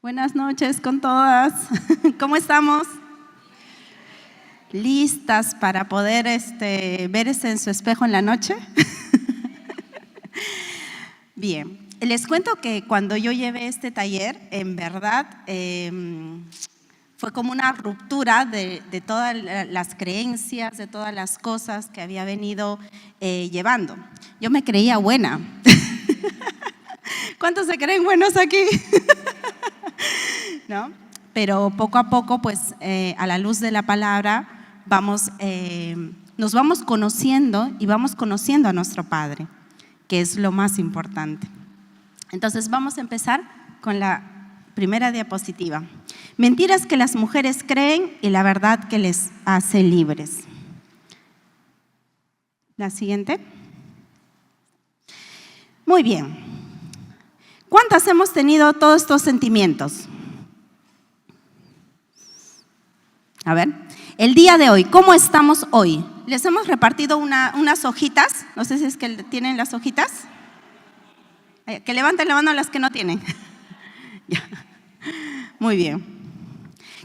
Buenas noches con todas. ¿Cómo estamos? ¿Listas para poder verse en su espejo en la noche? Bien, les cuento que cuando yo llevé este taller, en verdad, fue como una ruptura de todas las creencias, de todas las cosas que había venido llevando. Yo me creía buena. ¿Cuántos se creen buenos aquí? ¿No? Pero poco a poco, pues, a la luz de la palabra, nos vamos conociendo y vamos conociendo a nuestro Padre, que es lo más importante. Entonces, vamos a empezar con la primera diapositiva. Mentiras que las mujeres creen y la verdad que les hace libres. La siguiente. Muy bien. ¿Cuántas hemos tenido todos estos sentimientos? A ver, el día de hoy, ¿cómo estamos hoy? Les hemos repartido unas hojitas, no sé si es que tienen las hojitas. Que levanten la mano las que no tienen. Muy bien.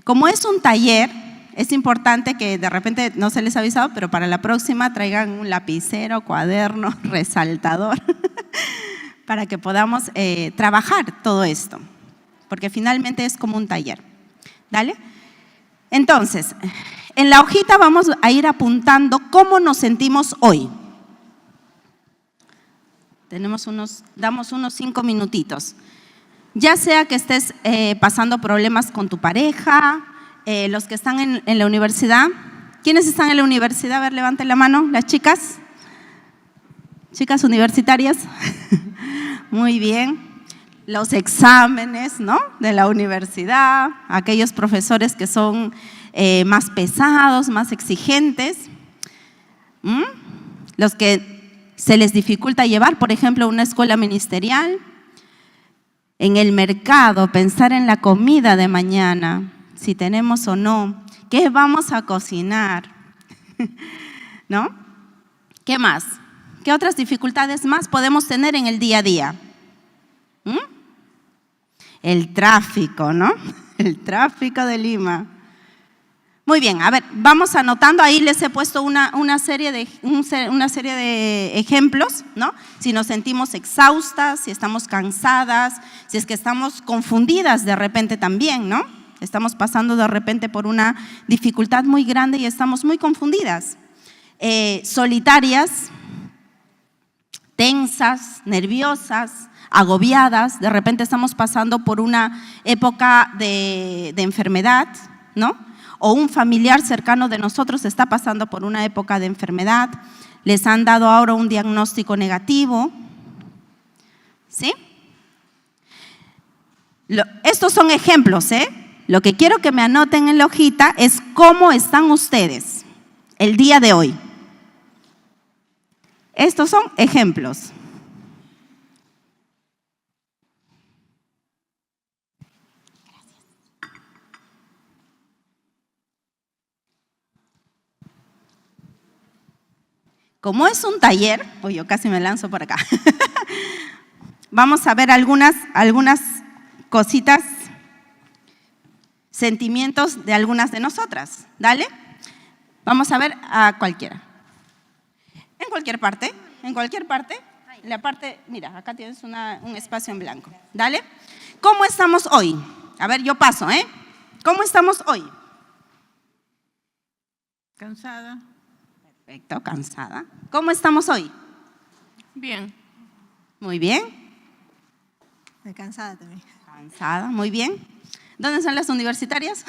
Como es un taller, es importante que de repente, no se les ha avisado, pero para la próxima traigan un lapicero, cuaderno, resaltador, para que podamos trabajar todo esto, porque finalmente es como un taller. ¿Dale? Entonces, en la hojita vamos a ir apuntando cómo nos sentimos hoy. Damos unos 5 minutitos. Ya sea que estés pasando problemas con tu pareja, los que están en la universidad. ¿Quiénes están en la universidad? A ver, levanten la mano, las chicas. Chicas universitarias. Muy bien. Los exámenes, ¿no?, de la universidad, aquellos profesores que son más pesados, más exigentes, los que se les dificulta llevar, por ejemplo, una escuela ministerial, en el mercado, pensar en la comida de mañana, si tenemos o no, qué vamos a cocinar, ¿no? ¿Qué más? ¿Qué otras dificultades más podemos tener en el día a día? El tráfico, ¿no? El tráfico de Lima. Muy bien, a ver, vamos anotando, ahí les he puesto una serie de ejemplos, ¿no? Si nos sentimos exhaustas, si estamos cansadas, si es que estamos confundidas de repente también, ¿no? Estamos pasando de repente por una dificultad muy grande y estamos muy confundidas. Solitarias, tensas, nerviosas, agobiadas, de repente estamos pasando por una época de enfermedad, ¿no? O un familiar cercano de nosotros está pasando por una época de enfermedad, les han dado ahora un diagnóstico negativo, ¿sí? Estos son ejemplos, ¿eh? Lo que quiero que me anoten en la hojita es cómo están ustedes el día de hoy. Estos son ejemplos. Como es un taller, yo casi me lanzo por acá, vamos a ver algunas cositas, sentimientos de algunas de nosotras, ¿dale? Vamos a ver a cualquiera. En cualquier parte, la parte, mira, acá tienes un espacio en blanco, ¿dale? ¿Cómo estamos hoy? A ver, yo paso, ¿eh? ¿Cómo estamos hoy? Cansada. Perfecto, cansada. ¿Cómo estamos hoy? Bien. Muy bien. Cansada también. Cansada, muy bien. ¿Dónde son las universitarias?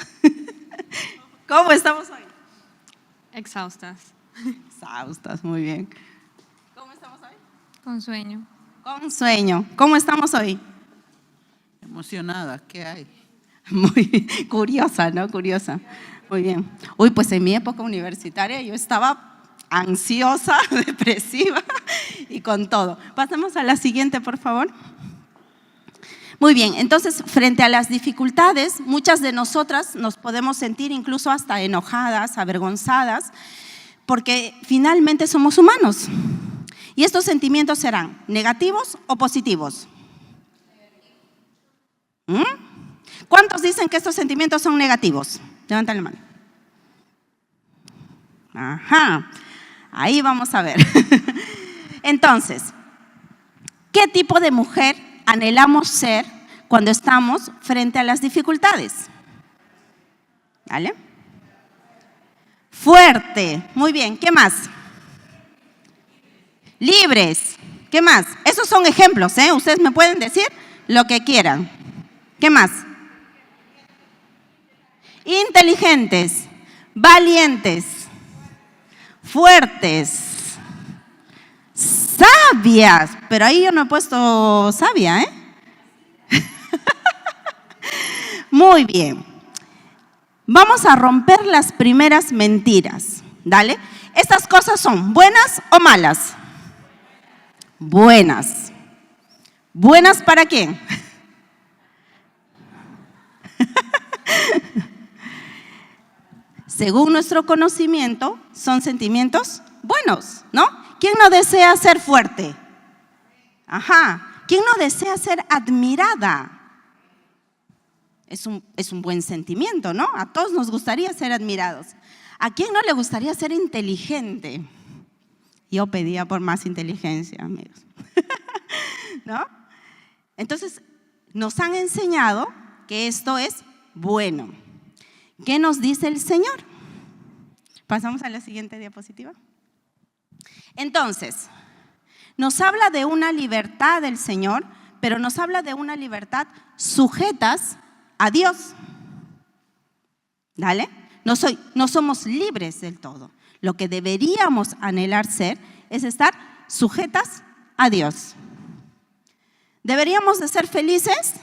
¿Cómo estamos hoy? Exhaustas. Exhaustas, muy bien. ¿Cómo estamos hoy? Con sueño. Con sueño. ¿Cómo estamos hoy? Emocionada, ¿qué hay? Muy curiosa, ¿no? Curiosa. Muy bien. Uy, pues en mi época universitaria yo estaba ansiosa, depresiva y con todo. Pasemos a la siguiente, por favor. Muy bien, entonces frente a las dificultades, muchas de nosotras nos podemos sentir incluso hasta enojadas, avergonzadas, porque finalmente somos humanos. Y estos sentimientos serán negativos o positivos. ¿Cuántos dicen que estos sentimientos son negativos? Levanten la mano. Ajá, ahí vamos a ver. Entonces, ¿qué tipo de mujer anhelamos ser cuando estamos frente a las dificultades? ¿Vale? Fuerte, muy bien, ¿qué más? Libres, ¿qué más? Esos son ejemplos, ¿eh? Ustedes me pueden decir lo que quieran. ¿Qué más? Inteligentes, valientes, fuertes, sabias, pero ahí yo no he puesto sabia, ¿eh? Muy bien. Vamos a romper las primeras mentiras, ¿dale? ¿Estas cosas son buenas o malas? Buenas. ¿Buenas para quién? Según nuestro conocimiento, son sentimientos buenos, ¿no? ¿Quién no desea ser fuerte? Ajá. ¿Quién no desea ser admirada? Es un buen sentimiento, ¿no? A todos nos gustaría ser admirados. ¿A quién no le gustaría ser inteligente? Yo pedía por más inteligencia, amigos. ¿No? Entonces, nos han enseñado que esto es bueno. ¿Qué nos dice el Señor? Pasamos a la siguiente diapositiva. Entonces, nos habla de una libertad del Señor, pero nos habla de una libertad sujetas a Dios. ¿Dale? No somos libres del todo. Lo que deberíamos anhelar ser es estar sujetas a Dios. ¿Deberíamos de ser felices?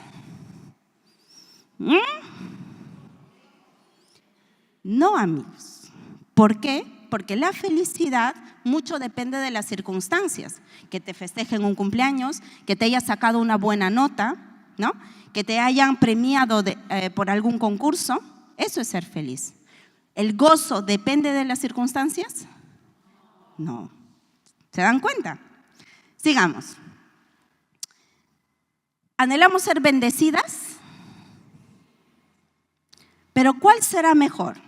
No, amigos. ¿Por qué? Porque la felicidad mucho depende de las circunstancias. Que te festejen un cumpleaños, que te hayas sacado una buena nota, ¿no? Que te hayan premiado por algún concurso. Eso es ser feliz. ¿El gozo depende de las circunstancias? No. ¿Se dan cuenta? Sigamos. ¿Anhelamos ser bendecidas? Pero ¿cuál será mejor?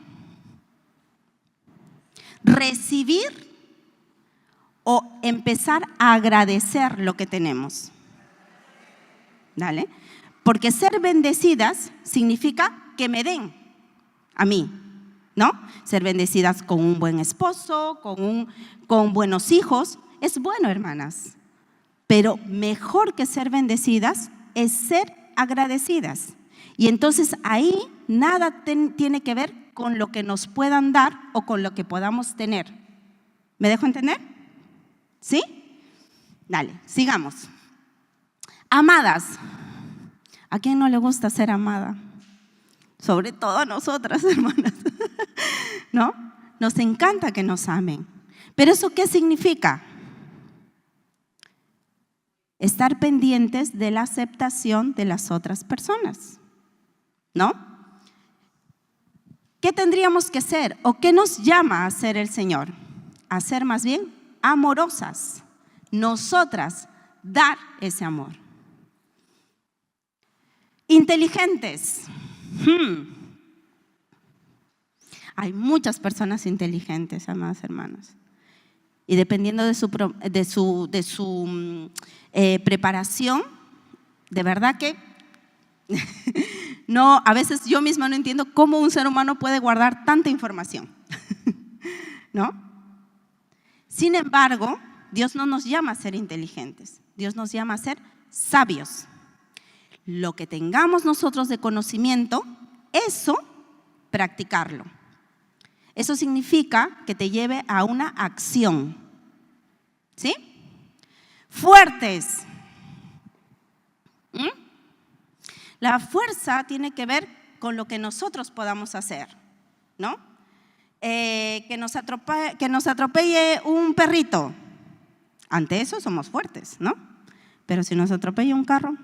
¿Recibir o empezar a agradecer lo que tenemos? ¿Dale? Porque ser bendecidas significa que me den a mí, ¿no? Ser bendecidas con un buen esposo, con buenos hijos, es bueno, hermanas. Pero mejor que ser bendecidas es ser agradecidas. Y entonces ahí nada tiene que ver con lo que nos puedan dar o con lo que podamos tener. ¿Me dejo entender? ¿Sí? Dale, sigamos. Amadas. ¿A quién no le gusta ser amada? Sobre todo a nosotras, hermanas. ¿No? Nos encanta que nos amen. ¿Pero eso qué significa? Estar pendientes de la aceptación de las otras personas, ¿no? ¿Qué tendríamos que ser o qué nos llama a ser el Señor? A ser más bien amorosas. Nosotras dar ese amor. Inteligentes. Hay muchas personas inteligentes, amadas hermanas. Y dependiendo de su preparación, de verdad que no, a veces yo misma no entiendo cómo un ser humano puede guardar tanta información. ¿No? Sin embargo, Dios no nos llama a ser inteligentes, Dios nos llama a ser sabios. Lo que tengamos nosotros de conocimiento, eso, practicarlo. Eso significa que te lleve a una acción. ¿Sí? Fuertes. La fuerza tiene que ver con lo que nosotros podamos hacer, ¿no? Que nos atropelle un perrito. Ante eso somos fuertes, ¿no? Pero si nos atropella un carro,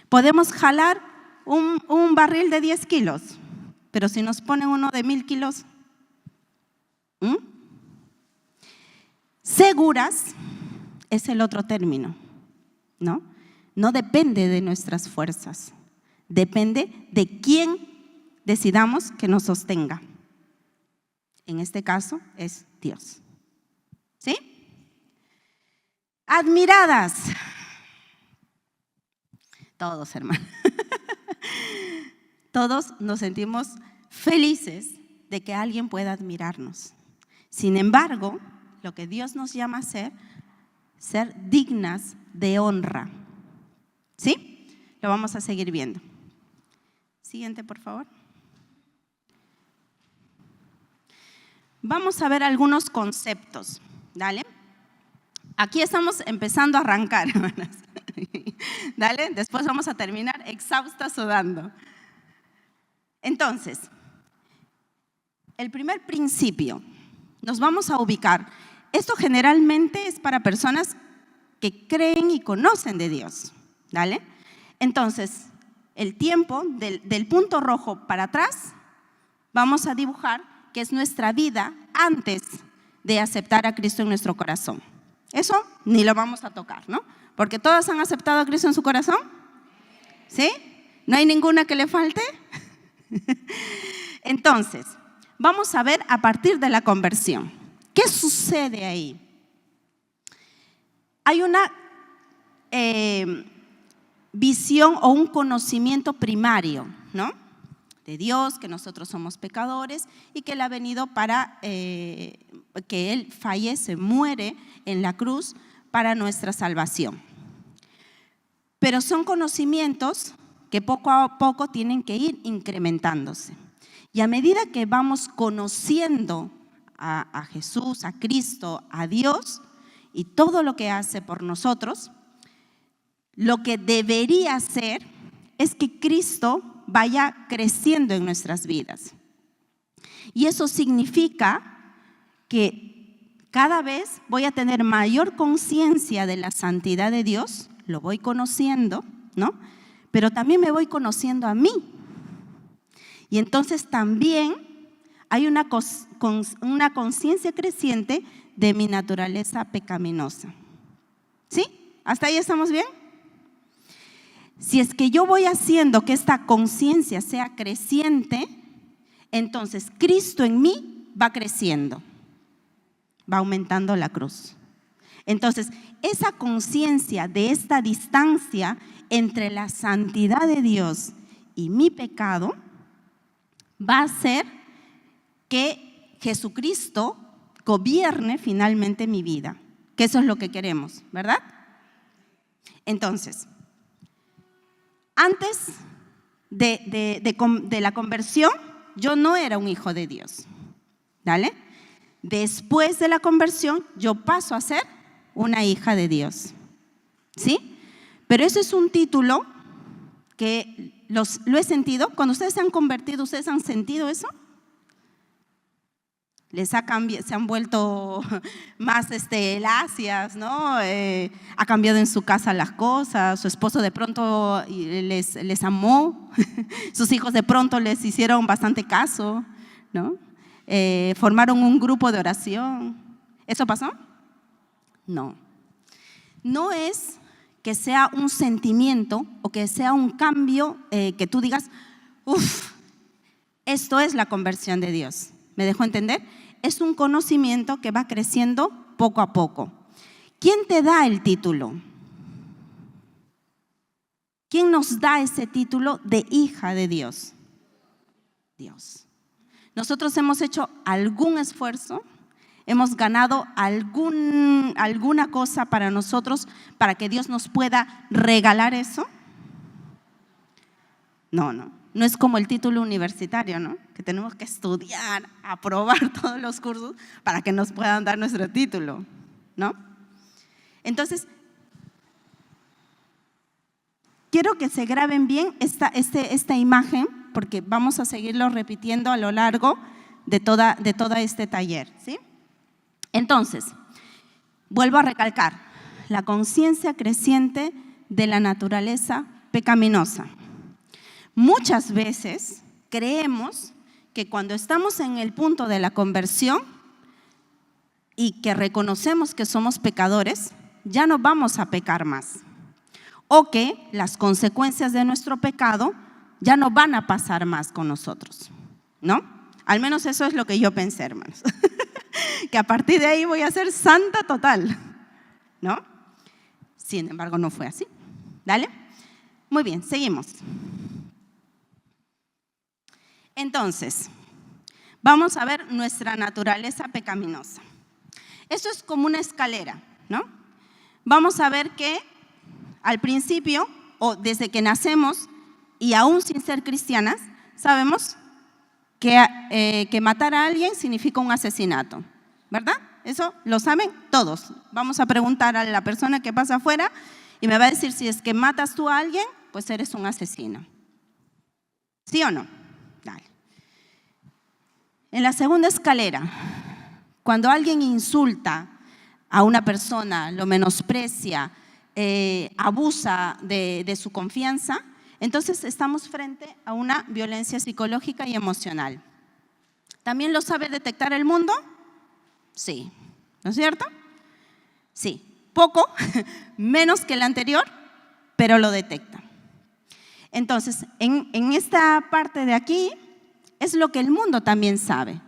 podemos jalar un barril de 10 kilos, pero si nos ponen uno de 1000 kilos, seguras es el otro término, ¿no? no depende de nuestras fuerzas, depende de quién decidamos que nos sostenga. En este caso es Dios. ¿Sí? Admiradas. Todos, hermanos. Todos nos sentimos felices de que alguien pueda admirarnos. Sin embargo, lo que Dios nos llama a ser dignas de honra. ¿Sí? Lo vamos a seguir viendo. Siguiente, por favor. Vamos a ver algunos conceptos. Dale. Aquí estamos empezando a arrancar, hermanas. Dale. Después vamos a terminar exhaustas sudando. Entonces, el primer principio, nos vamos a ubicar. Esto generalmente es para personas que creen y conocen de Dios. ¿Dale? Entonces, el tiempo del punto rojo para atrás, vamos a dibujar que es nuestra vida antes de aceptar a Cristo en nuestro corazón. Eso ni lo vamos a tocar, ¿no? Porque todas han aceptado a Cristo en su corazón. ¿Sí? ¿No hay ninguna que le falte? Entonces, vamos a ver a partir de la conversión. ¿Qué sucede ahí? Hay una visión o un conocimiento primario, ¿no? De Dios, que nosotros somos pecadores y que Él ha venido para que Él fallece, muere en la cruz para nuestra salvación. Pero son conocimientos que poco a poco tienen que ir incrementándose. Y a medida que vamos conociendo a Jesús, a Cristo, a Dios y todo lo que hace por nosotros, lo que debería ser es que Cristo vaya creciendo en nuestras vidas. Y eso significa que cada vez voy a tener mayor conciencia de la santidad de Dios, lo voy conociendo, ¿no? Pero también me voy conociendo a mí. Y entonces también hay una conciencia creciente de mi naturaleza pecaminosa. ¿Sí? ¿Hasta ahí estamos bien? Si es que yo voy haciendo que esta conciencia sea creciente, entonces Cristo en mí va creciendo, va aumentando la cruz. Entonces, esa conciencia de esta distancia entre la santidad de Dios y mi pecado va a hacer que Jesucristo gobierne finalmente mi vida, que eso es lo que queremos, ¿verdad? Entonces, antes de la conversión, yo no era un hijo de Dios. ¿Dale? Después de la conversión, yo paso a ser una hija de Dios. ¿Sí? Pero eso es un título que lo he sentido. Cuando ustedes se han convertido, ¿ustedes han sentido eso? Se han vuelto más lacias, ¿no? Ha cambiado en su casa las cosas, su esposo de pronto les amó, sus hijos de pronto les hicieron bastante caso, ¿no? Formaron un grupo de oración. ¿Eso pasó? No. No es que sea un sentimiento o que sea un cambio que tú digas, esto es la conversión de Dios. ¿Me dejó entender? Es un conocimiento que va creciendo poco a poco. ¿Quién te da el título? ¿Quién nos da ese título de hija de Dios? Dios. Nosotros hemos hecho algún esfuerzo, hemos ganado alguna cosa para nosotros, para que Dios nos pueda regalar eso. No es como el título universitario, ¿no? Que tenemos que estudiar, aprobar todos los cursos para que nos puedan dar nuestro título, ¿no? Entonces, quiero que se graben bien esta imagen, porque vamos a seguirlo repitiendo a lo largo de toda este taller, ¿sí? Entonces, vuelvo a recalcar, la conciencia creciente de la naturaleza pecaminosa. Muchas veces creemos que cuando estamos en el punto de la conversión y que reconocemos que somos pecadores, ya no vamos a pecar más. o que las consecuencias de nuestro pecado ya no van a pasar más con nosotros, ¿no? Al menos eso es lo que yo pensé, hermanos. Que a partir de ahí voy a ser santa total, ¿no? Sin embargo, no fue así. ¿Dale? Muy bien, seguimos. Entonces, vamos a ver nuestra naturaleza pecaminosa. Esto es como una escalera, ¿no? Vamos a ver que al principio, o desde que nacemos, y aún sin ser cristianas, sabemos que matar a alguien significa un asesinato, ¿verdad? Eso lo saben todos. Vamos a preguntar a la persona que pasa afuera y me va a decir si es que matas tú a alguien, pues eres un asesino. ¿Sí o no? Dale. En la segunda escalera, cuando alguien insulta a una persona, lo menosprecia, abusa de su confianza, entonces estamos frente a una violencia psicológica y emocional. ¿También lo sabe detectar el mundo? Sí. ¿No es cierto? Sí. Poco, menos que el anterior, pero lo detecta. Entonces, en esta parte de aquí es lo que el mundo también sabe.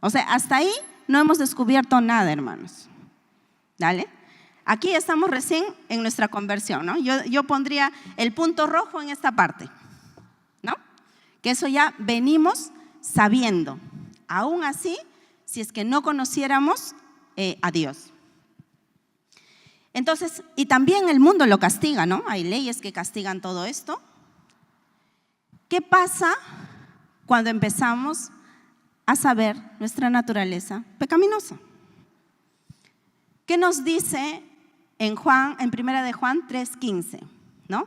O sea, hasta ahí no hemos descubierto nada, hermanos. ¿Dale? Aquí estamos recién en nuestra conversión, ¿no? Yo pondría el punto rojo en esta parte, ¿no? Que eso ya venimos sabiendo. Aún así, si es que no conociéramos a Dios. Entonces, y también el mundo lo castiga, ¿no? Hay leyes que castigan todo esto. ¿Qué pasa cuando empezamos a saber nuestra naturaleza pecaminosa? ¿Qué nos dice en primera de Juan 3:15, ¿no?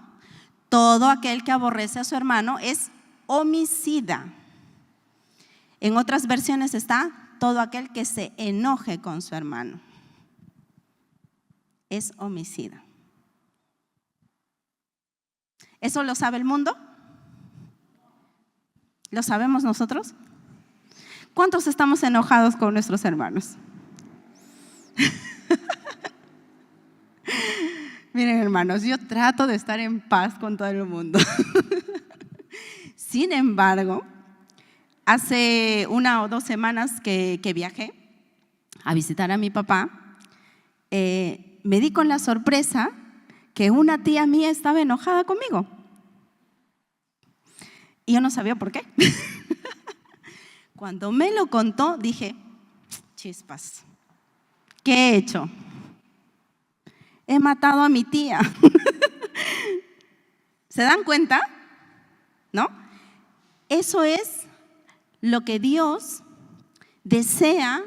Todo aquel que aborrece a su hermano es homicida. En otras versiones está todo aquel que se enoje con su hermano. Es homicida. ¿Eso lo sabe el mundo? ¿Lo sabemos nosotros? ¿Cuántos estamos enojados con nuestros hermanos? Miren, hermanos, yo trato de estar en paz con todo el mundo. Sin embargo, hace 1 o 2 semanas que viajé a visitar a mi papá, me di con la sorpresa que una tía mía estaba enojada conmigo. Y yo no sabía por qué. Cuando me lo contó, dije, chispas, ¿qué he hecho? He matado a mi tía. ¿Se dan cuenta? ¿No? Eso es lo que Dios desea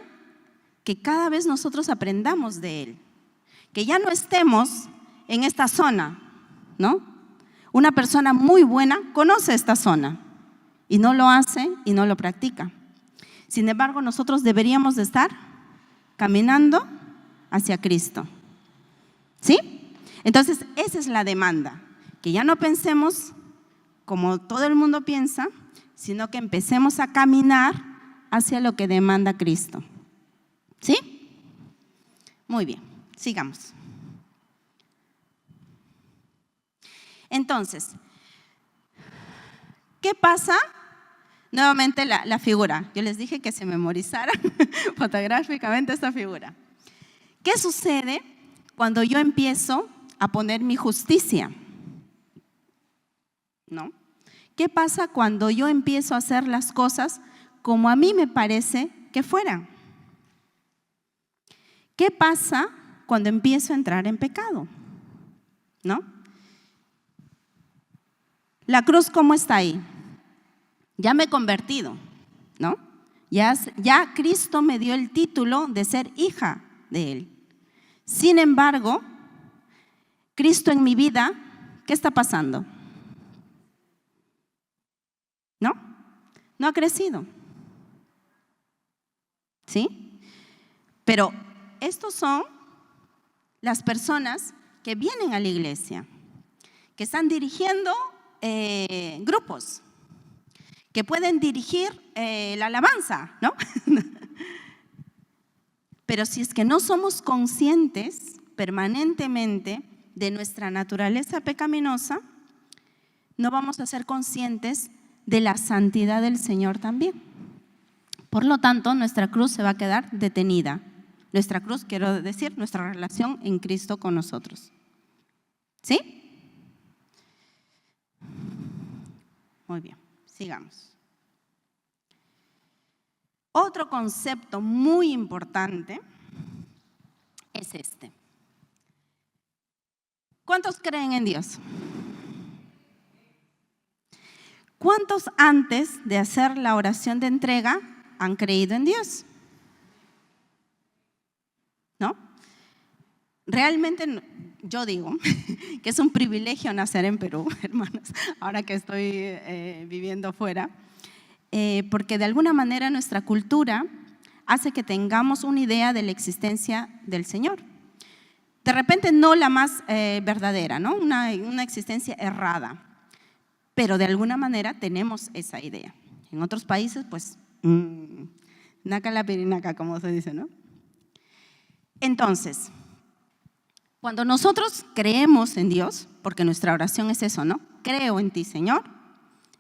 que cada vez nosotros aprendamos de Él. Que ya no estemos en esta zona, ¿no? Una persona muy buena conoce esta zona y no lo hace y no lo practica. Sin embargo, nosotros deberíamos de estar caminando hacia Cristo. ¿Sí? Entonces, esa es la demanda. Que ya no pensemos como todo el mundo piensa, sino que empecemos a caminar hacia lo que demanda Cristo. ¿Sí? Muy bien, sigamos. Entonces, ¿qué pasa? Nuevamente la figura. Yo les dije que se memorizara fotográficamente esta figura. ¿Qué sucede cuando yo empiezo a poner mi justicia? ¿No? ¿Qué pasa cuando yo empiezo a hacer las cosas como a mí me parece que fueran? ¿Qué pasa cuando empiezo a entrar en pecado? ¿No? La cruz, ¿cómo está ahí? Ya me he convertido, ¿no? Ya Cristo me dio el título de ser hija de Él. Sin embargo, Cristo en mi vida, ¿qué está pasando? ¿No? No ha crecido. ¿Sí? Pero estos son las personas que vienen a la iglesia, que están dirigiendo grupos, que pueden dirigir la alabanza, ¿no? Pero si es que no somos conscientes permanentemente de nuestra naturaleza pecaminosa, no vamos a ser conscientes de la santidad del Señor también. Por lo tanto, nuestra cruz se va a quedar detenida. Nuestra cruz, quiero decir, nuestra relación en Cristo con nosotros. ¿Sí? Muy bien, sigamos. Otro concepto muy importante es este. ¿Cuántos creen en Dios? ¿Cuántos antes de hacer la oración de entrega han creído en Dios? ¿No? Realmente yo digo que es un privilegio nacer en Perú, hermanos, ahora que estoy viviendo fuera, porque de alguna manera nuestra cultura hace que tengamos una idea de la existencia del Señor. De repente no la más verdadera, ¿no? Una existencia errada, pero de alguna manera tenemos esa idea. En otros países, pues, naca la pirinaca, como se dice, ¿no? Entonces, cuando nosotros creemos en Dios, porque nuestra oración es eso, ¿no? Creo en ti, Señor,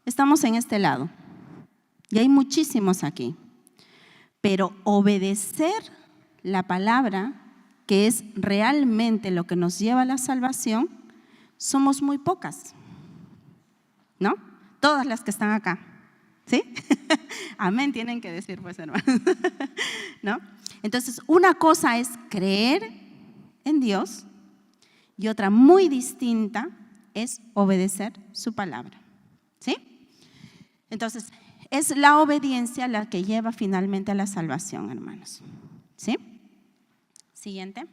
estamos en este lado. Y hay muchísimos aquí. Pero obedecer la palabra, que es realmente lo que nos lleva a la salvación, somos muy pocas, ¿no? Todas las que están acá, ¿sí? Amén, tienen que decir, pues, hermanos, ¿no? Entonces, una cosa es creer en Dios y otra muy distinta es obedecer su palabra, ¿sí? Entonces, es la obediencia la que lleva finalmente a la salvación, hermanos, ¿sí? Siguiente.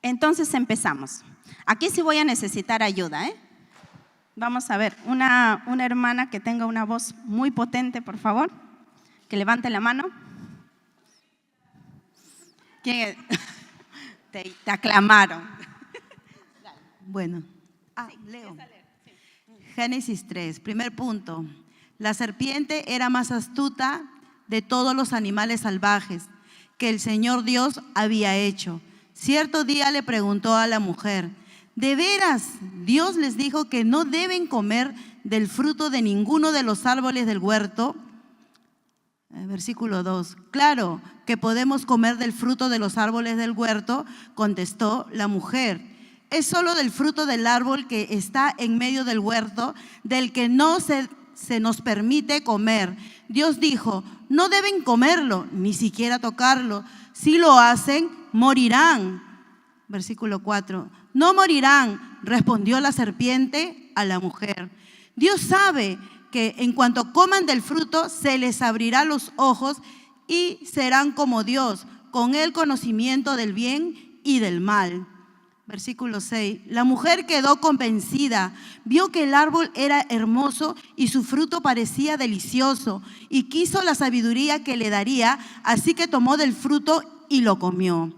Entonces empezamos. Aquí sí voy a necesitar ayuda, ¿eh? Vamos a ver, una hermana que tenga una voz muy potente, por favor, que levante la mano. ¿Quién es? Te aclamaron. Bueno, leo. Génesis 3, primer punto. La serpiente era más astuta de todos los animales salvajes que el Señor Dios había hecho. Cierto día le preguntó a la mujer: ¿de veras Dios les dijo que no deben comer del fruto de ninguno de los árboles del huerto? Versículo 2. Claro que podemos comer del fruto de los árboles del huerto, contestó la mujer. Es solo del fruto del árbol que está en medio del huerto, del que no se nos permite comer. Dios dijo: no deben comerlo, ni siquiera tocarlo. Si lo hacen, morirán. Versículo 4. No morirán, respondió la serpiente a la mujer. Dios sabe que en cuanto coman del fruto, se les abrirá los ojos y serán como Dios, con el conocimiento del bien y del mal. Versículo 6. La mujer quedó convencida, vio que el árbol era hermoso y su fruto parecía delicioso, y quiso la sabiduría que le daría, así que tomó del fruto y lo comió.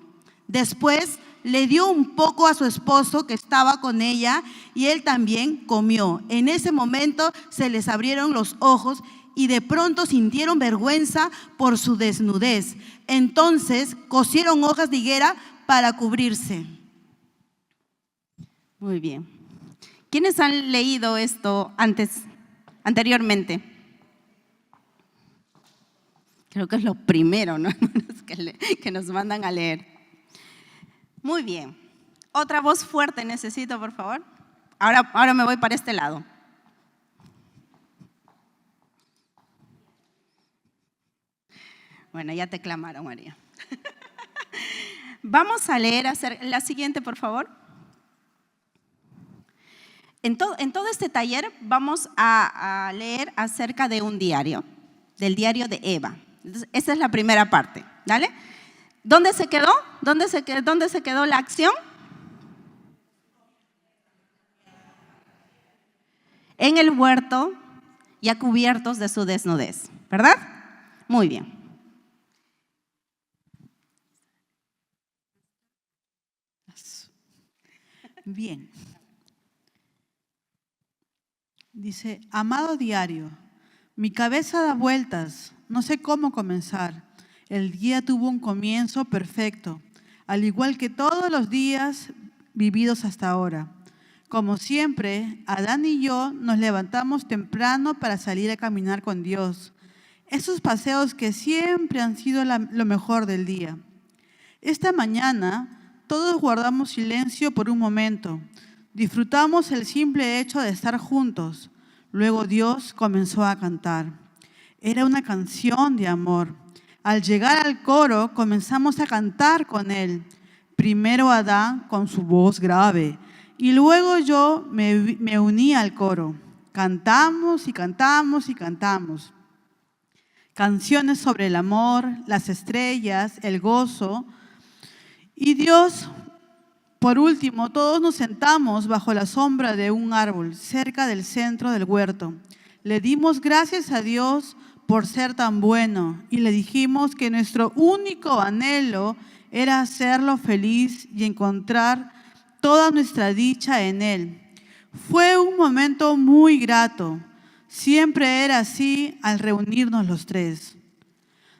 Después le dio un poco a su esposo que estaba con ella, y él también comió. En ese momento se les abrieron los ojos y de pronto sintieron vergüenza por su desnudez. Entonces cosieron hojas de higuera para cubrirse. Muy bien. ¿Quiénes han leído esto anteriormente? Creo que es lo primero, ¿no? que nos mandan a leer. Muy bien. Otra voz fuerte necesito, por favor. Ahora me voy para este lado. Bueno, ya te clamaron, María. Vamos a leer la siguiente, por favor. En todo este taller vamos a leer acerca de un diario, del diario de Eva. Entonces, esa es la primera parte, ¿vale? ¿Dónde se quedó? ¿Dónde se quedó la acción? En el huerto, ya cubiertos de su desnudez, ¿verdad? Muy bien. Bien. Dice: amado diario, mi cabeza da vueltas, no sé cómo comenzar. El día tuvo un comienzo perfecto, al igual que todos los días vividos hasta ahora. Como siempre, Adán y yo nos levantamos temprano para salir a caminar con Dios. Esos paseos que siempre han sido lo mejor del día. Esta mañana, todos guardamos silencio por un momento. Disfrutamos el simple hecho de estar juntos. Luego Dios comenzó a cantar. Era una canción de amor. Al llegar al coro, comenzamos a cantar con él. Primero Adán con su voz grave y luego yo me uní al coro. Cantamos y cantamos y cantamos. Canciones sobre el amor, las estrellas, el gozo. Y Dios, por último, todos nos sentamos bajo la sombra de un árbol cerca del centro del huerto. Le dimos gracias a Dios por ser tan bueno y le dijimos que nuestro único anhelo era hacerlo feliz y encontrar toda nuestra dicha en Él. Fue un momento muy grato. Siempre era así al reunirnos los tres.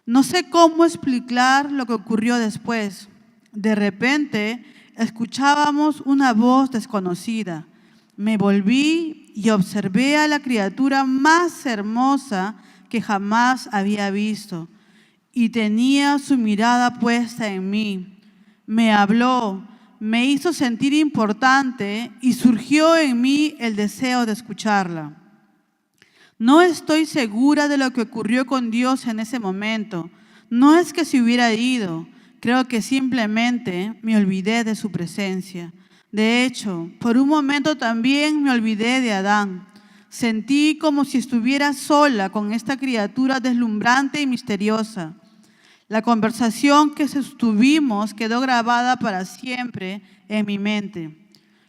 No sé cómo explicar lo que ocurrió después. De repente, escuchábamos una voz desconocida. Me volví y observé a la criatura más hermosa que jamás había visto. Y tenía su mirada puesta en mí. Me habló, me hizo sentir importante y surgió en mí el deseo de escucharla. No estoy segura de lo que ocurrió con Dios en ese momento. No es que se hubiera ido, creo que simplemente me olvidé de su presencia. De hecho, por un momento también me olvidé de Adán. Sentí como si estuviera sola con esta criatura deslumbrante y misteriosa. La conversación que sostuvimos quedó grabada para siempre en mi mente.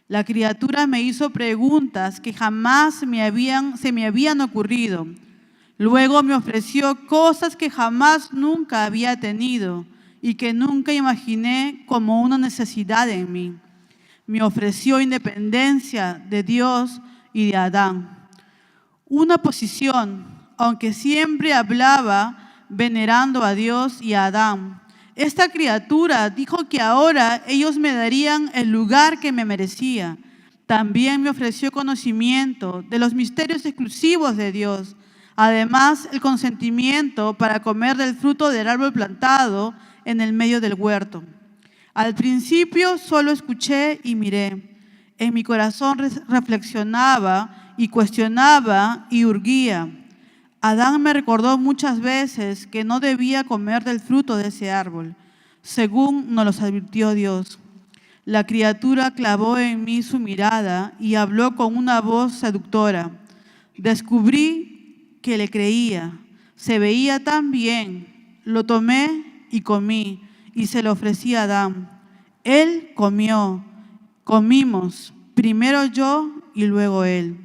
La criatura me hizo preguntas que jamás se me habían ocurrido. Luego me ofreció cosas que jamás nunca había tenido y que nunca imaginé como una necesidad en mí. Me ofreció independencia de Dios y de Adán. Una posición, aunque siempre hablaba venerando a Dios y a Adán. Esta criatura dijo que ahora ellos me darían el lugar que me merecía. También me ofreció conocimiento de los misterios exclusivos de Dios. Además, el consentimiento para comer del fruto del árbol plantado en el medio del huerto. Al principio solo escuché y miré. En mi corazón reflexionaba y cuestionaba y urgía. Adán me recordó muchas veces que no debía comer del fruto de ese árbol, según nos los advirtió Dios. La criatura clavó en mí su mirada y habló con una voz seductora. Descubrí que le creía. Se veía tan bien. Lo tomé y comí y se lo ofrecí a Adán. Él comió. Comimos, primero yo y luego él.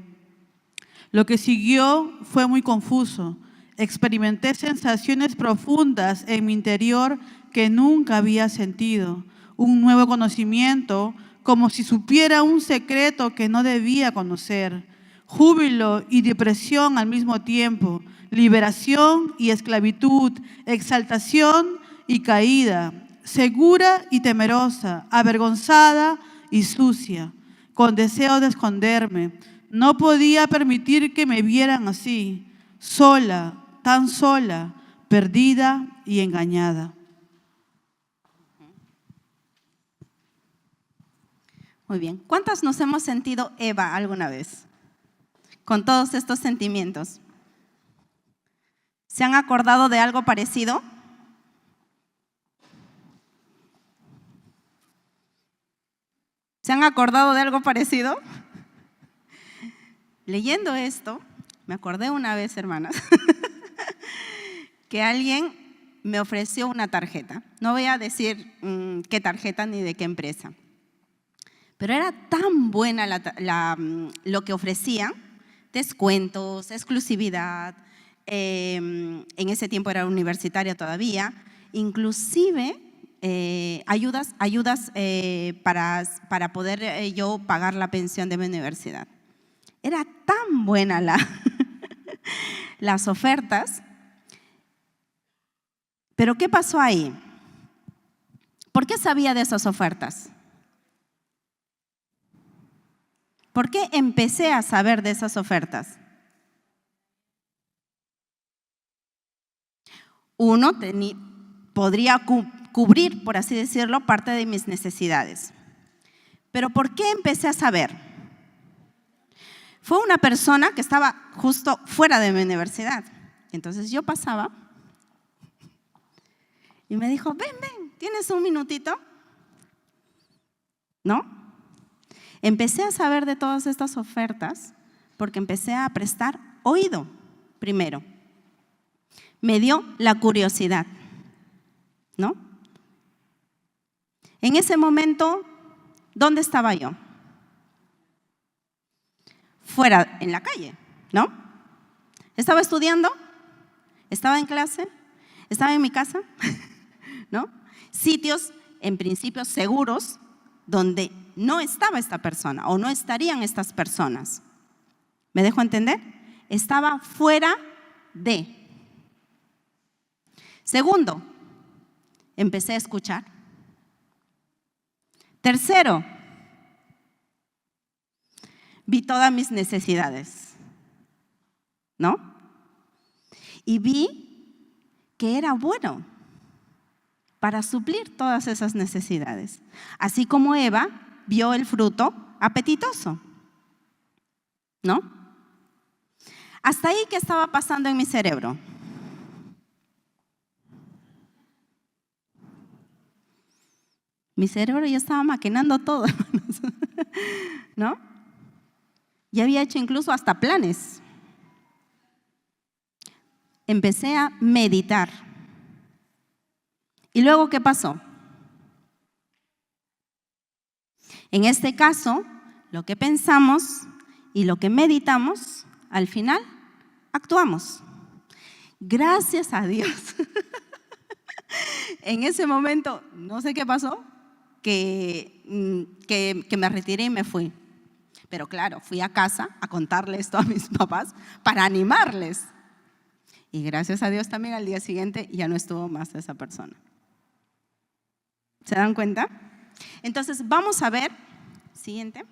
Lo que siguió fue muy confuso. Experimenté sensaciones profundas en mi interior que nunca había sentido. Un nuevo conocimiento, como si supiera un secreto que no debía conocer. Júbilo y depresión al mismo tiempo. Liberación y esclavitud. Exaltación y caída. Segura y temerosa. Avergonzada y sucia. Con deseo de esconderme. No podía permitir que me vieran así, sola, tan sola, perdida y engañada. Muy bien. ¿Cuántas nos hemos sentido Eva alguna vez? Con todos estos sentimientos. ¿Se han acordado de algo parecido? ¿Se han acordado de algo parecido? Leyendo esto, me acordé una vez, hermanas, que alguien me ofreció una tarjeta. No voy a decir qué tarjeta ni de qué empresa. Pero era tan buena lo que ofrecía, descuentos, exclusividad, en ese tiempo era universitaria todavía, inclusive ayudas para poder yo pagar la pensión de mi universidad. Era tan buena las ofertas Pero ¿qué pasó ahí? ¿Por qué sabía de esas ofertas? ¿Por qué empecé a saber de esas ofertas? Uno, podría cubrir, por así decirlo, parte de mis necesidades. Pero ¿por qué empecé a saber? Fue una persona que estaba justo fuera de mi universidad. Entonces yo pasaba y me dijo, ven, ¿tienes un minutito? ¿No? Empecé a saber de todas estas ofertas porque empecé a prestar oído primero. Me dio la curiosidad, ¿no? En ese momento, ¿dónde estaba yo? Fuera, en la calle, ¿no? Estaba estudiando, estaba en clase, estaba en mi casa, ¿no? Sitios, en principio, seguros, donde no estaba esta persona o no estarían estas personas. ¿Me dejo entender? Estaba fuera de. Segundo, empecé a escuchar. Tercero, vi todas mis necesidades, ¿no? Y vi que era bueno para suplir todas esas necesidades. Así como Eva vio el fruto apetitoso, ¿no? Hasta ahí, ¿qué estaba pasando en mi cerebro? Mi cerebro ya estaba maquinando todo, hermanos, ¿no? Ya había hecho incluso hasta planes. Empecé a meditar. ¿Y luego qué pasó? En este caso, lo que pensamos y lo que meditamos, al final, actuamos. Gracias a Dios. En ese momento, no sé qué pasó, que me retiré y me fui. Pero claro, fui a casa a contarle esto a mis papás para animarles. Y gracias a Dios también al día siguiente ya no estuvo más esa persona. ¿Se dan cuenta? Entonces vamos a ver, siguiente.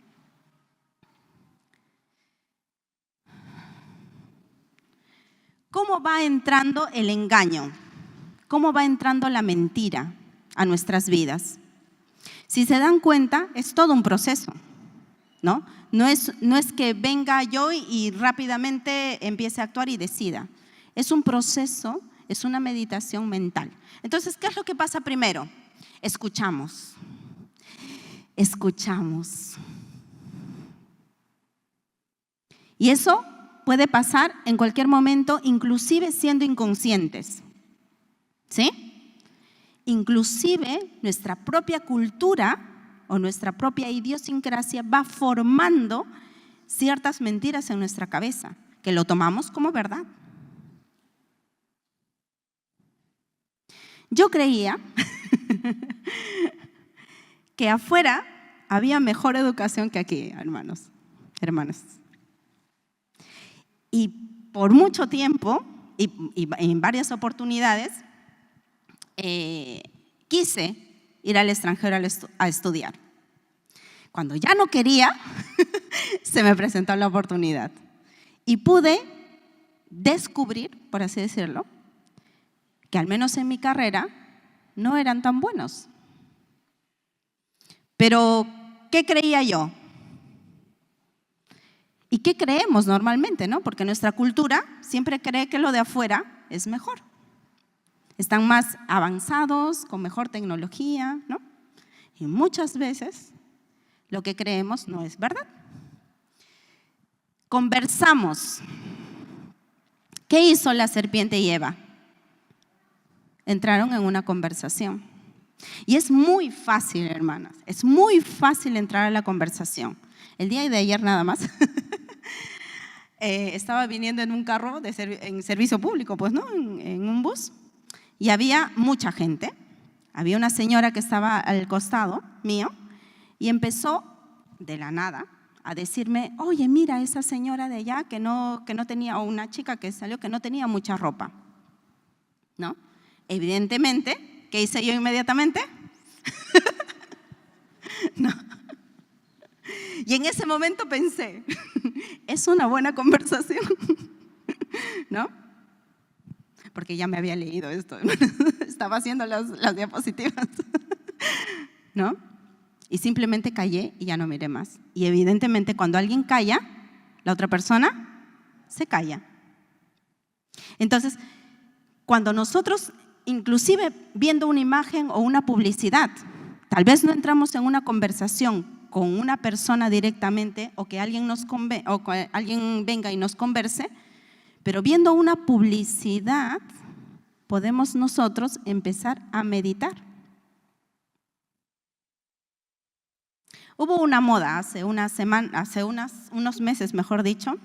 ¿Cómo va entrando el engaño? ¿Cómo va entrando la mentira a nuestras vidas? Si se dan cuenta, es todo un proceso, ¿no? No es que venga yo y rápidamente empiece a actuar y decida. Es un proceso, es una meditación mental. Entonces, ¿qué es lo que pasa primero? Escuchamos. Y eso puede pasar en cualquier momento, inclusive siendo inconscientes. ¿Sí? Inclusive nuestra propia cultura o nuestra propia idiosincrasia va formando ciertas mentiras en nuestra cabeza, que lo tomamos como verdad. Yo creía que afuera había mejor educación que aquí, hermanos, hermanas. Y por mucho tiempo y en varias oportunidades quise ir al extranjero a estudiar. Cuando ya no quería, se me presentó la oportunidad y pude descubrir, por así decirlo, que al menos en mi carrera no eran tan buenos. Pero, ¿qué creía yo? ¿Y qué creemos normalmente, no? Porque nuestra cultura siempre cree que lo de afuera es mejor. Están más avanzados, con mejor tecnología, ¿no? Y muchas veces lo que creemos no es verdad. Conversamos. ¿Qué hizo la serpiente y Eva? Entraron en una conversación. Y es muy fácil, hermanas, es muy fácil entrar a la conversación. El día de ayer nada más, estaba viniendo en un carro en servicio público, pues, ¿no? En un bus. Y había mucha gente. Había una señora que estaba al costado mío y empezó de la nada a decirme, oye, mira esa señora de allá que no tenía, o una chica que salió que no tenía mucha ropa, ¿no? Evidentemente, ¿qué hice yo inmediatamente? No. Y en ese momento pensé, es una buena conversación, ¿no? Porque ya me había leído esto, estaba haciendo las diapositivas, ¿no? Y simplemente callé y ya no miré más. Y evidentemente cuando alguien calla, la otra persona se calla. Entonces, cuando nosotros, inclusive viendo una imagen o una publicidad, tal vez no entramos en una conversación con una persona directamente o que alguien alguien venga y nos converse, pero viendo una publicidad podemos nosotros empezar a meditar. Hubo una moda hace unos meses, mejor dicho,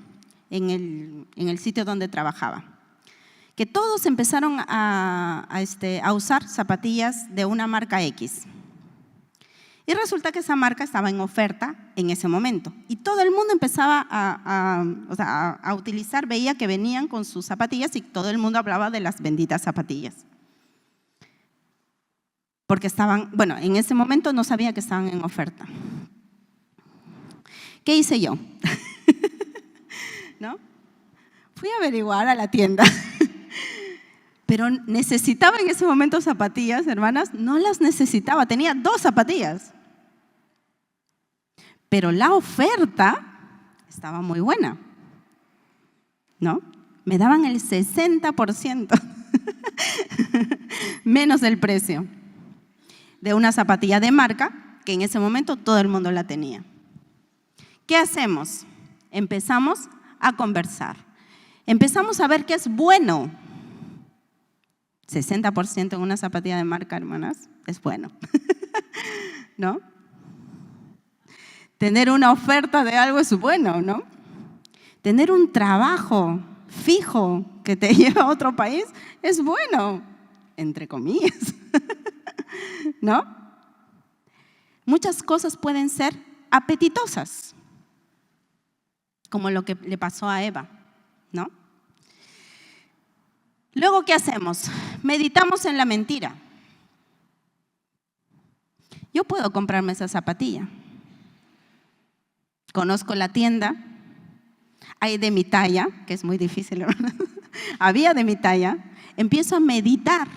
en el sitio donde trabajaba, que todos empezaron a usar zapatillas de una marca X. Y resulta que esa marca estaba en oferta en ese momento. Y todo el mundo empezaba a utilizar, veía que venían con sus zapatillas y todo el mundo hablaba de las benditas zapatillas. Porque en ese momento no sabía que estaban en oferta. ¿Qué hice yo? ¿No? Fui a averiguar a la tienda. Pero necesitaba en ese momento zapatillas, hermanas, no las necesitaba, tenía 2 zapatillas. Pero la oferta estaba muy buena, ¿no? Me daban el 60% menos el precio de una zapatilla de marca que en ese momento todo el mundo la tenía. ¿Qué hacemos? Empezamos a conversar. Empezamos a ver qué es bueno. 60% en una zapatilla de marca, hermanas, es bueno, ¿no? Tener una oferta de algo es bueno, ¿no? Tener un trabajo fijo que te lleva a otro país es bueno, entre comillas, ¿no? Muchas cosas pueden ser apetitosas, como lo que le pasó a Eva, ¿no? Luego, ¿qué hacemos? Meditamos en la mentira. Yo puedo comprarme esa zapatilla. Conozco la tienda, hay de mi talla, que es muy difícil, ¿verdad? Había de mi talla. Empiezo a meditar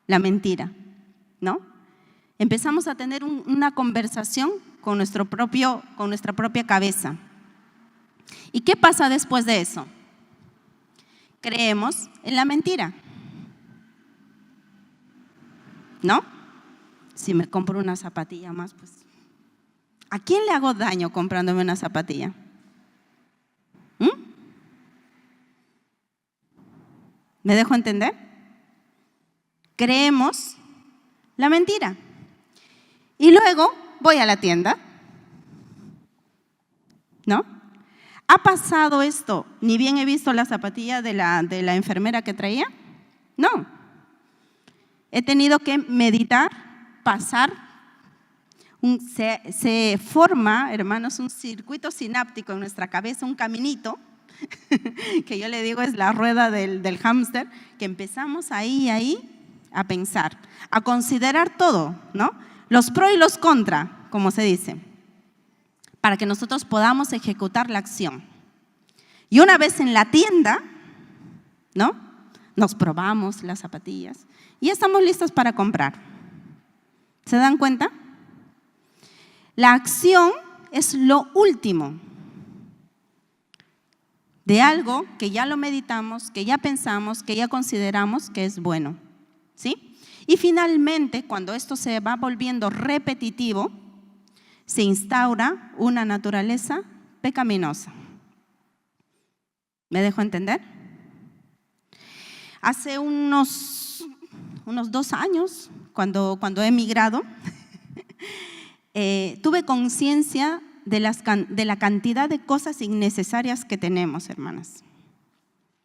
la mentira, ¿no? Empezamos a tener una conversación con nuestra propia cabeza. ¿Y qué pasa después de eso? Creemos en la mentira, ¿no? Si me compro una zapatilla más, pues, ¿a quién le hago daño comprándome una zapatilla? ¿Me dejo entender? Creemos la mentira. Y luego voy a la tienda, ¿no? ¿Ha pasado esto? Ni bien he visto la zapatilla de la enfermera que traía. No. He tenido que meditar, pasar. Se forma, hermanos, un circuito sináptico en nuestra cabeza, un caminito, que yo le digo es la rueda del hámster, que empezamos ahí a pensar, a considerar todo, ¿no? Los pros y los contra, como se dice, para que nosotros podamos ejecutar la acción. Y una vez en la tienda, ¿no? Nos probamos las zapatillas y ya estamos listos para comprar. ¿Se dan cuenta? La acción es lo último de algo que ya lo meditamos, que ya pensamos, que ya consideramos que es bueno, ¿sí? Y finalmente, cuando esto se va volviendo repetitivo, se instaura una naturaleza pecaminosa. ¿Me dejo entender? Hace unos 2 años, cuando he emigrado, tuve conciencia de la cantidad de cosas innecesarias que tenemos, hermanas,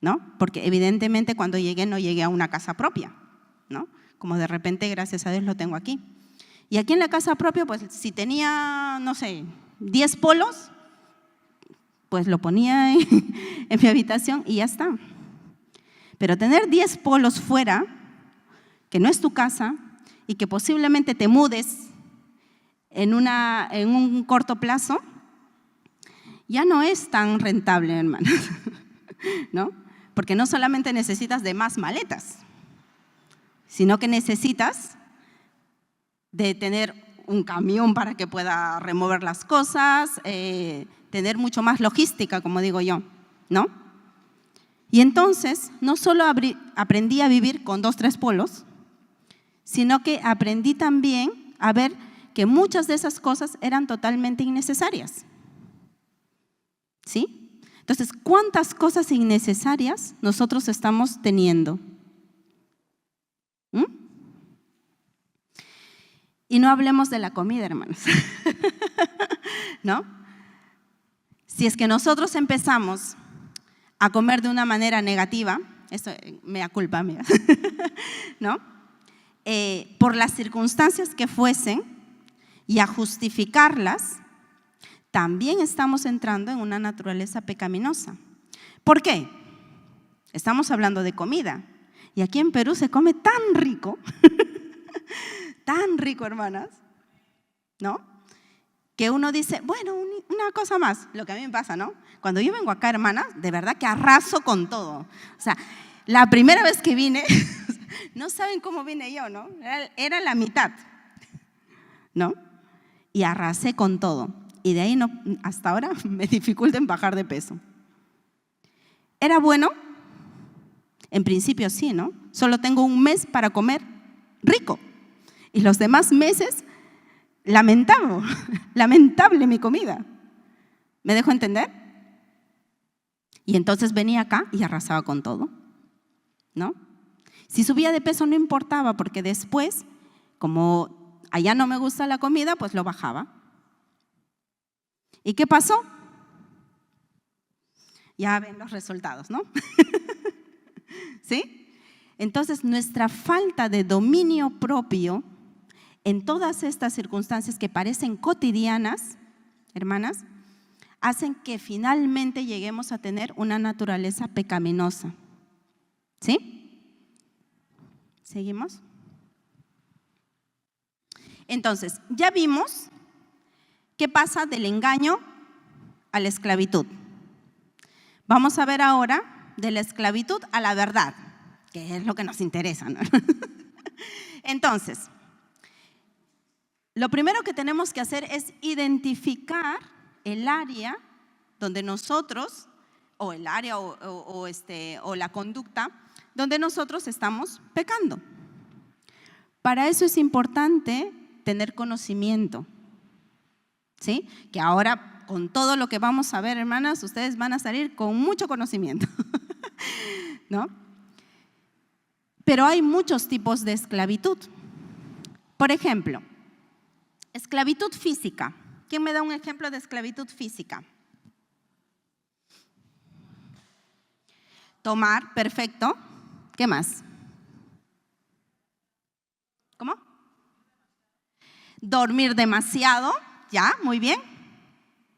¿no? Porque evidentemente cuando llegué no llegué a una casa propia, ¿no? Como de repente, gracias a Dios, lo tengo aquí. Y aquí en la casa propia, pues si tenía, no sé, 10 polos, pues lo ponía en mi habitación y ya está. Pero tener 10 polos fuera que no es tu casa y que posiblemente te mudes en un corto plazo, ya no es tan rentable, hermanos, ¿no? Porque no solamente necesitas de más maletas, sino que necesitas de tener un camión para que pueda remover las cosas, tener mucho más logística, como digo yo, ¿no? Y entonces, no solo aprendí a vivir con 2, 3 polos, sino que aprendí también a ver que muchas de esas cosas eran totalmente innecesarias. ¿Sí? Entonces, ¿cuántas cosas innecesarias nosotros estamos teniendo? Y no hablemos de la comida, hermanos. ¿No? Si es que nosotros empezamos a comer de una manera negativa, eso me da culpa, amiga, ¿no? Por las circunstancias que fuesen y a justificarlas, también estamos entrando en una naturaleza pecaminosa. ¿Por qué? Estamos hablando de comida. Y aquí en Perú se come tan rico, hermanas, ¿no? Que uno dice, bueno, una cosa más, lo que a mí me pasa, ¿no? Cuando yo vengo acá, hermanas, de verdad que arraso con todo. O sea, la primera vez que vine, no saben cómo vine yo, ¿no? Era la mitad, ¿no? Y arrasé con todo. Y de ahí hasta ahora me dificulta en bajar de peso. ¿Era bueno? En principio sí, ¿no? Solo tengo un mes para comer rico. Y los demás meses, lamentable mi comida. ¿Me dejo entender? Y entonces venía acá y arrasaba con todo, ¿no? Si subía de peso no importaba, porque después, como allá no me gusta la comida, pues lo bajaba. ¿Y qué pasó? Ya ven los resultados, ¿no? ¿Sí? Entonces, nuestra falta de dominio propio en todas estas circunstancias que parecen cotidianas, hermanas, hacen que finalmente lleguemos a tener una naturaleza pecaminosa. ¿Sí? ¿Seguimos? Entonces, ya vimos qué pasa del engaño a la esclavitud. Vamos a ver ahora de la esclavitud a la verdad, que es lo que nos interesa, ¿no? Entonces, lo primero que tenemos que hacer es identificar el área donde nosotros, o el área o la conducta donde nosotros estamos pecando. Para eso es importante tener conocimiento, ¿sí? Que ahora, con todo lo que vamos a ver, hermanas, ustedes van a salir con mucho conocimiento, ¿no? Pero hay muchos tipos de esclavitud. Por ejemplo, esclavitud física. ¿Quién me da un ejemplo de esclavitud física? Tomar, perfecto. ¿Qué más? ¿Cómo? Dormir demasiado, ya, muy bien.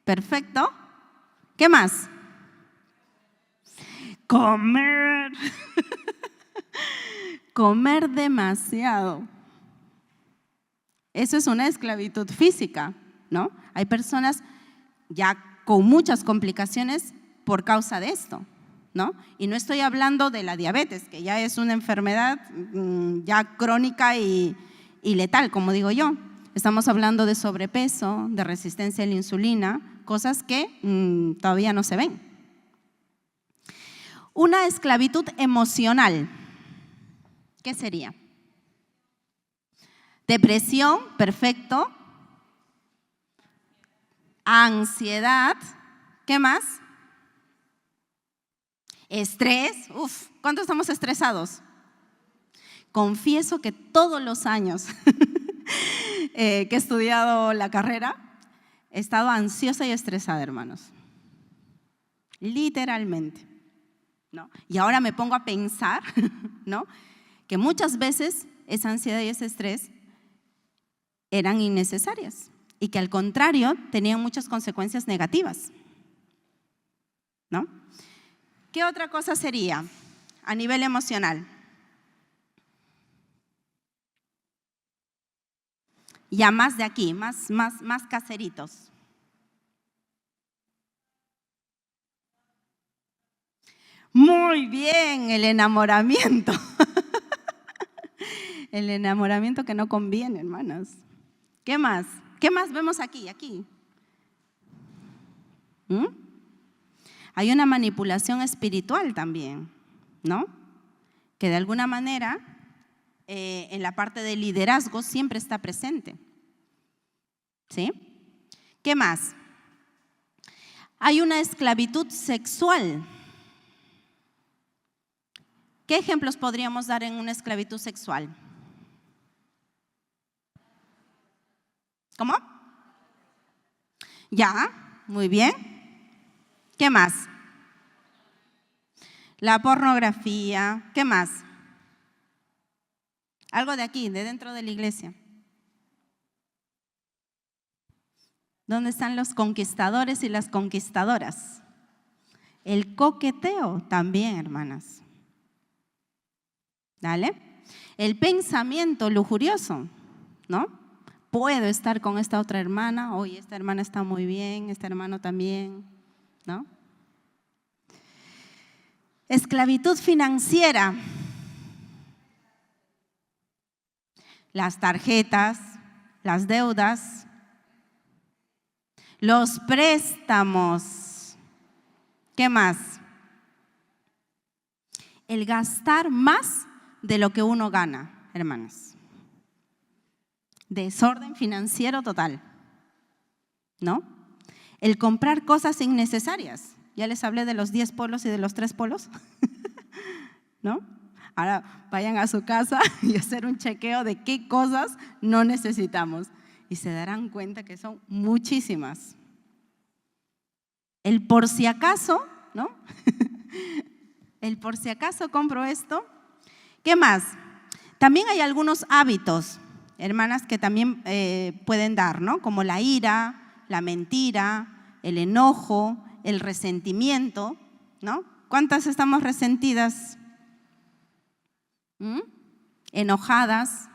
Perfecto. ¿Qué más? Comer. Comer demasiado. Eso es una esclavitud física, ¿no? Hay personas ya con muchas complicaciones por causa de esto, ¿no? Y no estoy hablando de la diabetes, que ya es una enfermedad ya crónica y letal, como digo yo. Estamos hablando de sobrepeso, de resistencia a la insulina, cosas que todavía no se ven. Una esclavitud emocional, ¿qué sería? Depresión, perfecto. Ansiedad, ¿qué más? Estrés, ¿cuántos estamos estresados? Confieso que todos los años que he estudiado la carrera, he estado ansiosa y estresada, hermanos. Literalmente, ¿no? Y ahora me pongo a pensar, ¿no? Que muchas veces esa ansiedad y ese estrés eran innecesarias y que al contrario tenían muchas consecuencias negativas, ¿no? ¿Qué otra cosa sería a nivel emocional? Ya más de aquí, más caseritos. Muy bien, el enamoramiento. El enamoramiento que no conviene, hermanos. ¿Qué más? ¿Qué más vemos aquí? Hay una manipulación espiritual también, ¿no? Que de alguna manera en la parte de liderazgo siempre está presente. ¿Sí? ¿Qué más? Hay una esclavitud sexual. ¿Qué ejemplos podríamos dar en una esclavitud sexual? ¿Cómo? Ya, muy bien. ¿Qué más? La pornografía. ¿Qué más? Algo de aquí, de dentro de la iglesia. ¿Dónde están los conquistadores y las conquistadoras? El coqueteo también, hermanas. ¿Dale? El pensamiento lujurioso, ¿no? Puedo estar con esta otra hermana, oye, esta hermana está muy bien, este hermano también, ¿no? Esclavitud financiera. Las tarjetas, las deudas, los préstamos. ¿Qué más? El gastar más de lo que uno gana, hermanas. Desorden financiero total, ¿no? El comprar cosas innecesarias. Ya les hablé de los 10 polos y de los 3 polos, ¿no? Ahora vayan a su casa y hacer un chequeo de qué cosas no necesitamos. Y se darán cuenta que son muchísimas. El por si acaso, ¿no? El por si acaso compro esto. ¿Qué más? También hay algunos hábitos, hermanas, que también pueden dar, ¿no? Como la ira, la mentira, el enojo, el resentimiento, ¿no? ¿Cuántas estamos resentidas? Enojadas.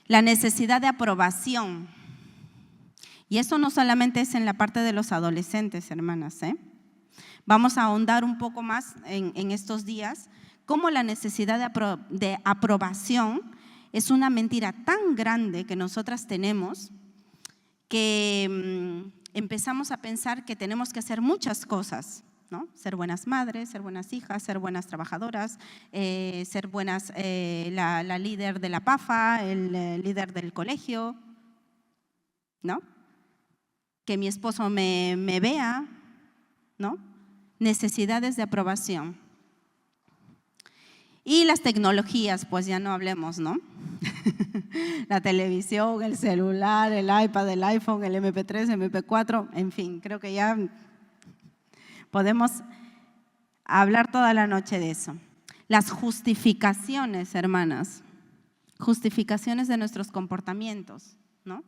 La necesidad de aprobación. Y eso no solamente es en la parte de los adolescentes, hermanas, ¿eh? Vamos a ahondar un poco más en estos días, cómo la necesidad de aprobación es una mentira tan grande que nosotras tenemos que empezamos a pensar que tenemos que hacer muchas cosas, ¿no? Ser buenas madres, ser buenas hijas, ser buenas trabajadoras, ser buenas, la líder de la PAFA, el líder del colegio, ¿no? Que mi esposo me vea, ¿no? Necesidades de aprobación. Y las tecnologías, pues ya no hablemos, ¿no? La televisión, el celular, el iPad, el iPhone, el MP3, el MP4, en fin, creo que ya podemos hablar toda la noche de eso. Las justificaciones, hermanas, justificaciones de nuestros comportamientos, ¿no?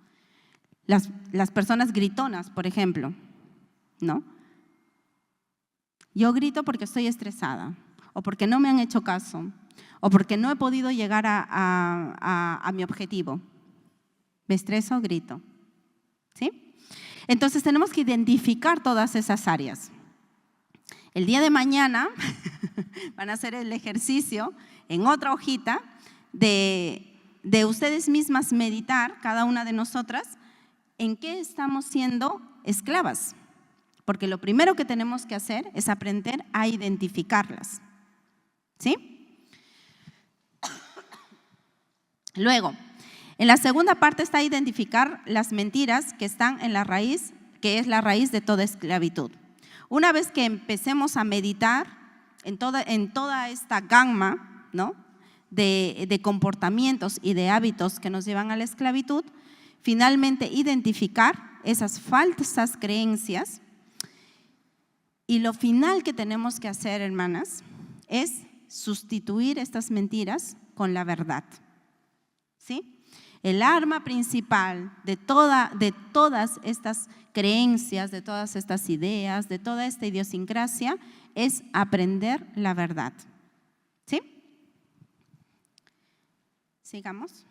Las personas gritonas, por ejemplo, ¿no? Yo grito porque estoy estresada, o porque no me han hecho caso, o porque no he podido llegar a mi objetivo. Me estreso, grito. ¿Sí? Entonces tenemos que identificar todas esas áreas. El día de mañana van a hacer el ejercicio en otra hojita de ustedes mismas meditar, cada una de nosotras, en qué estamos siendo esclavas. Porque lo primero que tenemos que hacer es aprender a identificarlas. ¿Sí? Luego, en la segunda parte está identificar las mentiras que están en la raíz, que es la raíz de toda esclavitud. Una vez que empecemos a meditar en toda esta gama, ¿no? de comportamientos y de hábitos que nos llevan a la esclavitud, finalmente identificar esas falsas creencias. Y lo final que tenemos que hacer, hermanas, es sustituir estas mentiras con la verdad. ¿Sí? El arma principal de todas estas creencias, de todas estas ideas, de toda esta idiosincrasia, es aprender la verdad. ¿Sí? Sigamos.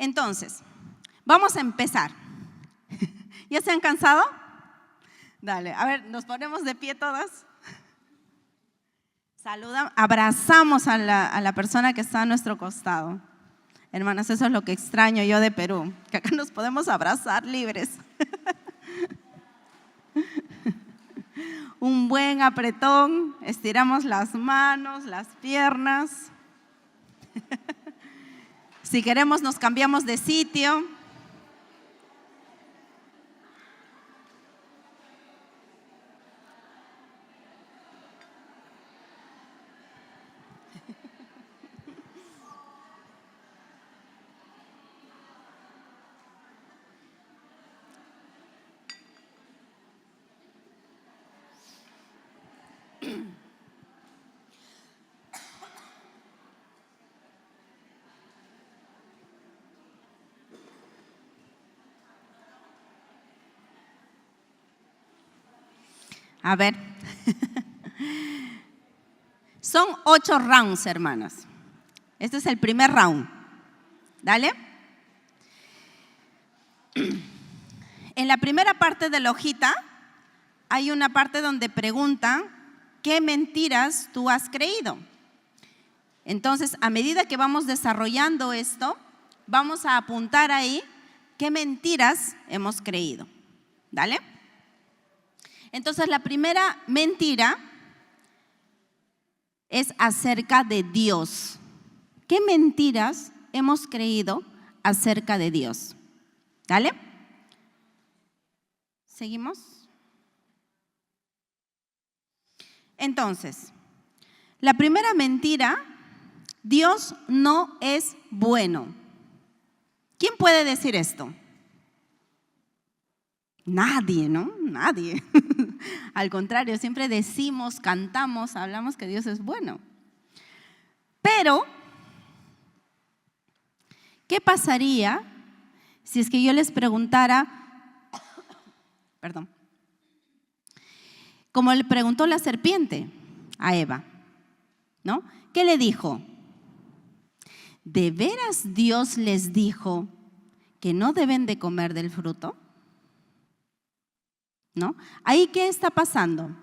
Entonces, vamos a empezar. ¿Ya se han cansado? Dale, a ver, nos ponemos de pie todas. Saludamos, abrazamos a la persona que está a nuestro costado. Hermanas, eso es lo que extraño yo de Perú, que acá nos podemos abrazar libres. Un buen apretón, estiramos las manos, las piernas. Si queremos nos cambiamos de sitio. A ver, son 8 rounds, hermanas. Este es el primer round. ¿Dale? En la primera parte de la hojita hay una parte donde preguntan qué mentiras tú has creído. Entonces, a medida que vamos desarrollando esto, vamos a apuntar ahí qué mentiras hemos creído. ¿Dale? Entonces, la primera mentira es acerca de Dios. ¿Qué mentiras hemos creído acerca de Dios? ¿Dale? ¿Seguimos? Entonces, la primera mentira, Dios no es bueno. ¿Quién puede decir esto? Nadie, ¿no? Nadie. Al contrario, siempre decimos, cantamos, hablamos que Dios es bueno. Pero, ¿qué pasaría si es que yo les preguntara, perdón, como le preguntó la serpiente a Eva, ¿no? ¿Qué le dijo? ¿De veras Dios les dijo que no deben de comer del fruto? ¿No? Ahí, ¿qué está pasando?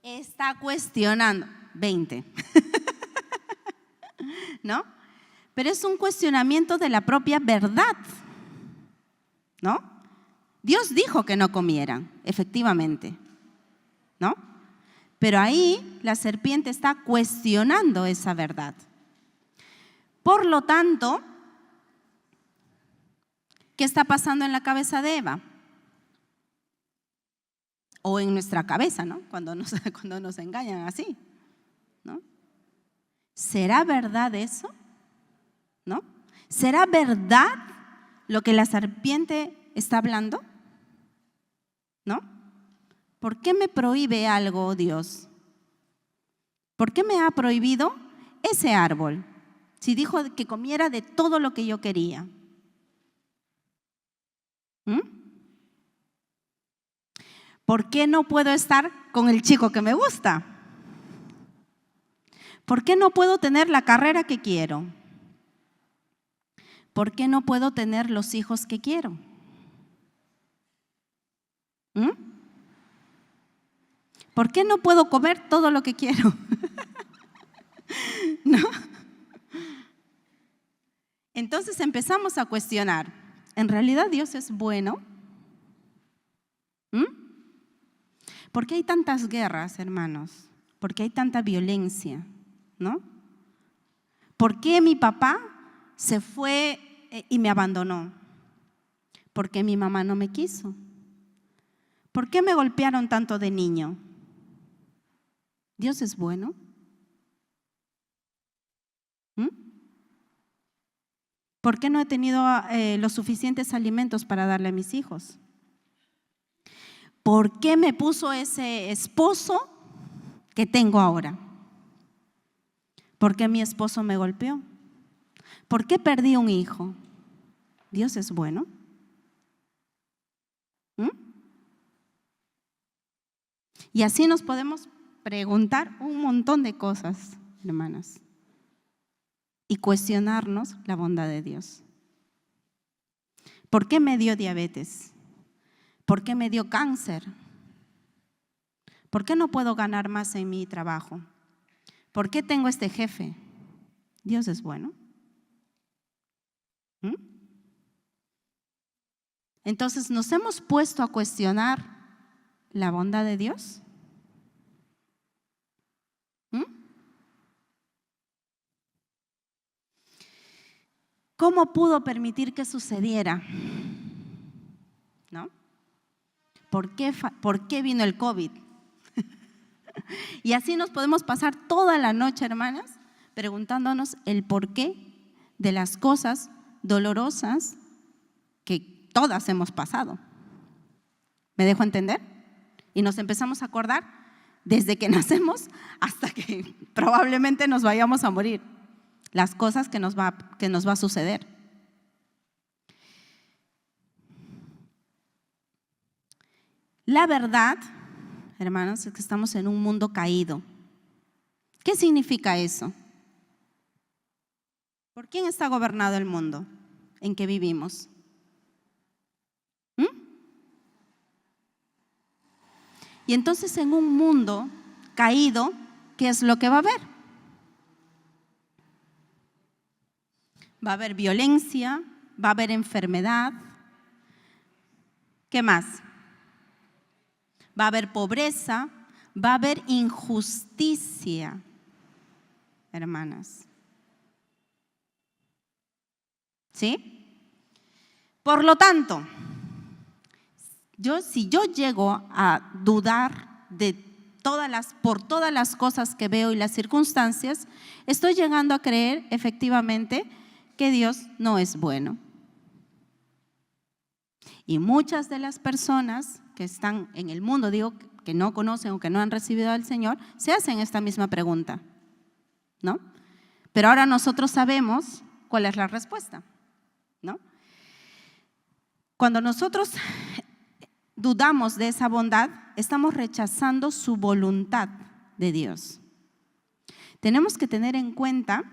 Está cuestionando. 20. ¿No? Pero es un cuestionamiento de la propia verdad. ¿No? Dios dijo que no comieran, efectivamente. ¿No? Pero ahí la serpiente está cuestionando esa verdad. Por lo tanto, ¿qué está pasando en la cabeza de Eva? O en nuestra cabeza, ¿no? Cuando nos engañan así, ¿no? ¿Será verdad eso? ¿No? ¿Será verdad lo que la serpiente está hablando? ¿No? ¿Por qué me prohíbe algo Dios? ¿Por qué me ha prohibido ese árbol? Si dijo que comiera de todo lo que yo quería. ¿Por qué no puedo estar con el chico que me gusta? ¿Por qué no puedo tener la carrera que quiero? ¿Por qué no puedo tener los hijos que quiero? ¿Por qué no puedo comer todo lo que quiero? ¿No? Entonces empezamos a cuestionar, ¿en realidad Dios es bueno? ¿Por qué hay tantas guerras, hermanos? ¿Por qué hay tanta violencia? ¿No? ¿Por qué mi papá se fue y me abandonó? ¿Por qué mi mamá no me quiso? ¿Por qué me golpearon tanto de niño? ¿Dios es bueno? ¿Por qué no he tenido los suficientes alimentos para darle a mis hijos? ¿Por qué me puso ese esposo que tengo ahora? ¿Por qué mi esposo me golpeó? ¿Por qué perdí un hijo? ¿Dios es bueno? Y así nos podemos preguntar un montón de cosas, hermanas. y cuestionarnos la bondad de Dios. ¿Por qué me dio diabetes? ¿Por qué me dio cáncer? ¿Por qué no puedo ganar más en mi trabajo? ¿Por qué tengo este jefe? ¿Dios es bueno? ¿Mm? Entonces, ¿nos hemos puesto a cuestionar la bondad de Dios? ¿Mm? ¿Cómo pudo permitir que sucediera? ¿No? ¿Por qué vino el COVID? Y así nos podemos pasar toda la noche, hermanas, preguntándonos el porqué de las cosas dolorosas que todas hemos pasado. ¿Me dejo entender? Y nos empezamos a acordar desde que nacemos hasta que probablemente nos vayamos a morir, las cosas que nos va a suceder. La verdad, hermanos, es que estamos en un mundo caído. ¿Qué significa eso? ¿Por quién está gobernado el mundo en que vivimos? Y entonces en un mundo caído, ¿qué es lo que va a haber? Va a haber violencia, va a haber enfermedad. ¿Qué más? Va a haber pobreza, va a haber injusticia, hermanas. ¿Sí? Por lo tanto, si yo llego a dudar por todas las cosas que veo y las circunstancias, estoy llegando a creer efectivamente que Dios no es bueno. Y muchas de las personas que están en el mundo, digo, que no conocen o que no han recibido al Señor, se hacen esta misma pregunta, ¿no? Pero ahora nosotros sabemos cuál es la respuesta, ¿no? Cuando nosotros dudamos de esa bondad, estamos rechazando su voluntad de Dios. Tenemos que tener en cuenta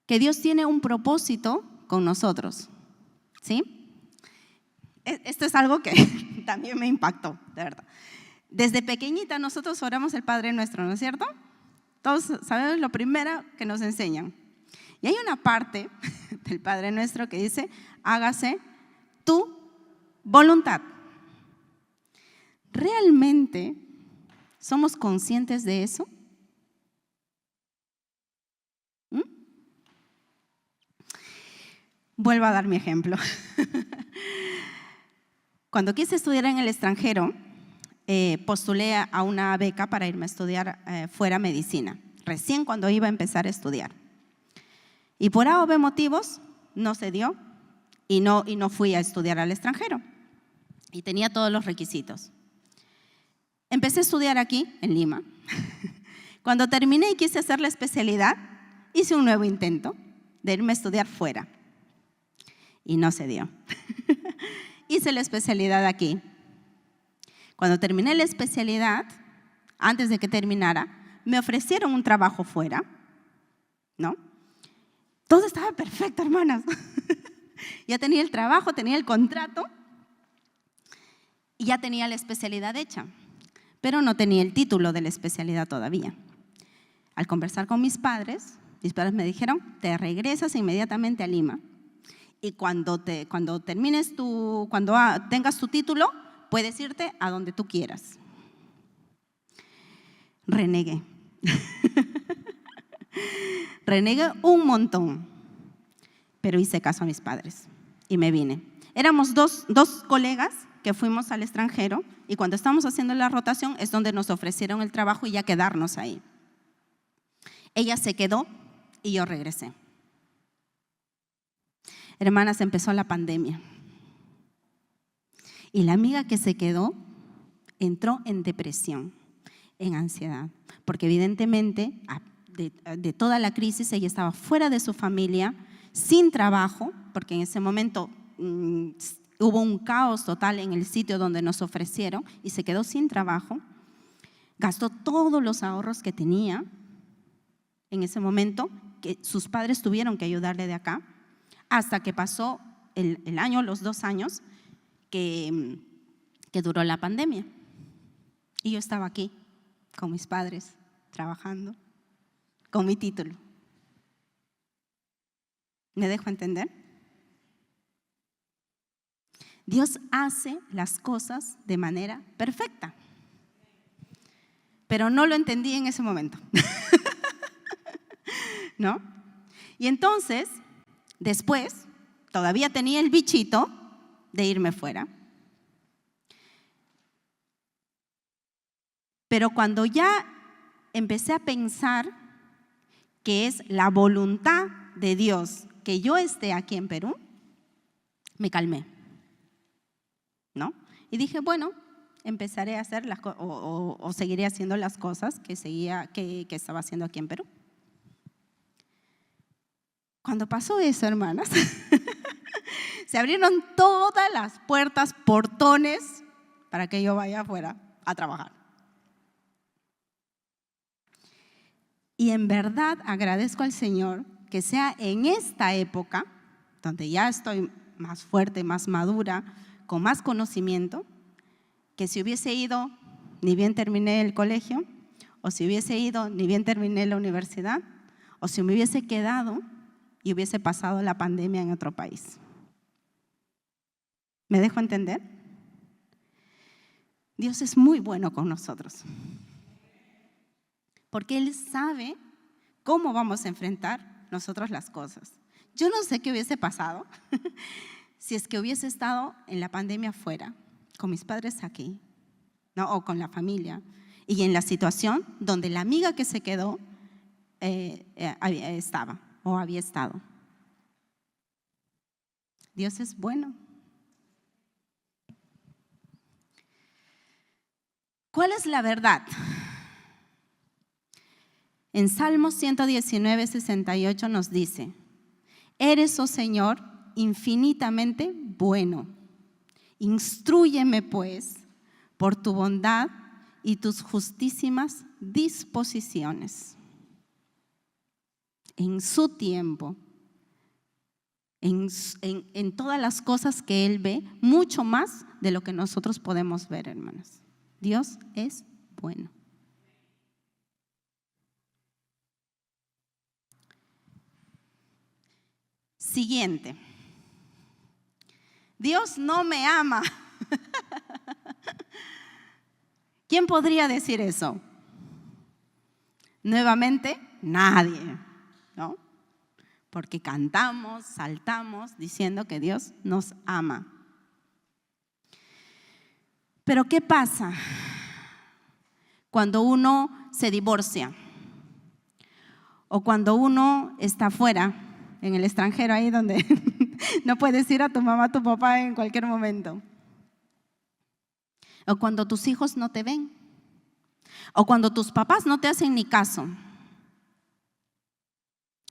que Dios tiene un propósito con nosotros, ¿sí? Esto es algo que también me impactó, de verdad. Desde pequeñita nosotros oramos el Padre Nuestro, ¿no es cierto? Todos sabemos lo primero que nos enseñan. Y hay una parte del Padre Nuestro que dice, hágase tu voluntad. ¿Realmente somos conscientes de eso? Vuelvo a dar mi ejemplo. Cuando quise estudiar en el extranjero, postulé a una beca para irme a estudiar fuera medicina, recién cuando iba a empezar a estudiar. Y por A o B motivos no se dio y no fui a estudiar al extranjero. Y tenía todos los requisitos. Empecé a estudiar aquí, en Lima. Cuando terminé y quise hacer la especialidad, hice un nuevo intento de irme a estudiar fuera. Y no se dio. Hice la especialidad aquí. Cuando terminé la especialidad, antes de que terminara, me ofrecieron un trabajo fuera, ¿no? Todo estaba perfecto, hermanas. Ya tenía el trabajo, tenía el contrato y ya tenía la especialidad hecha, pero no tenía el título de la especialidad todavía. Al conversar con mis padres me dijeron, te regresas inmediatamente a Lima y cuando tengas tu título, puedes irte a donde tú quieras. Renegué. Renegué un montón, pero hice caso a mis padres y me vine. Éramos dos colegas que fuimos al extranjero y cuando estábamos haciendo la rotación es donde nos ofrecieron el trabajo y ya quedarnos ahí. Ella se quedó y yo regresé. Hermanas, empezó la pandemia y la amiga que se quedó entró en depresión, en ansiedad, porque evidentemente de toda la crisis ella estaba fuera de su familia, sin trabajo, porque en ese momento hubo un caos total en el sitio donde nos ofrecieron y se quedó sin trabajo, gastó todos los ahorros que tenía en ese momento que sus padres tuvieron que ayudarle de acá, hasta que pasó el año, los 2 años que duró la pandemia. Y yo estaba aquí con mis padres, trabajando, con mi título. ¿Me dejo entender? Dios hace las cosas de manera perfecta. Pero no lo entendí en ese momento. ¿No? Y entonces, después, todavía tenía el bichito de irme fuera. Pero cuando ya empecé a pensar que es la voluntad de Dios que yo esté aquí en Perú, me calmé, ¿no? Y dije, bueno, empezaré a hacer las cosas o seguiré haciendo las cosas que estaba haciendo aquí en Perú. Cuando pasó eso, hermanas, se abrieron todas las puertas, portones, para que yo vaya afuera a trabajar. Y en verdad agradezco al Señor que sea en esta época, donde ya estoy más fuerte, más madura, con más conocimiento, que si hubiese ido, ni bien terminé el colegio, o si hubiese ido, ni bien terminé la universidad, o si me hubiese quedado y hubiese pasado la pandemia en otro país. ¿Me dejo entender? Dios es muy bueno con nosotros, porque Él sabe cómo vamos a enfrentar nosotros las cosas. Yo no sé qué hubiese pasado si es que hubiese estado en la pandemia afuera, con mis padres aquí, ¿no? O con la familia, y en la situación donde la amiga que se quedó había estado. Dios es bueno. ¿Cuál es la verdad? En Salmos 119, 68 nos dice: eres, oh Señor, infinitamente bueno. Instrúyeme, pues, por tu bondad y tus justísimas disposiciones. En su tiempo, en todas las cosas que Él ve, mucho más de lo que nosotros podemos ver, hermanos. Dios es bueno. Siguiente. Dios no me ama. ¿Quién podría decir eso? Nuevamente, nadie, ¿no? Porque cantamos, saltamos diciendo que Dios nos ama. Pero ¿qué pasa cuando uno se divorcia? O cuando uno está fuera, en el extranjero, ahí donde no puedes ir a tu mamá, a tu papá en cualquier momento. O cuando tus hijos no te ven. O cuando tus papás no te hacen ni caso.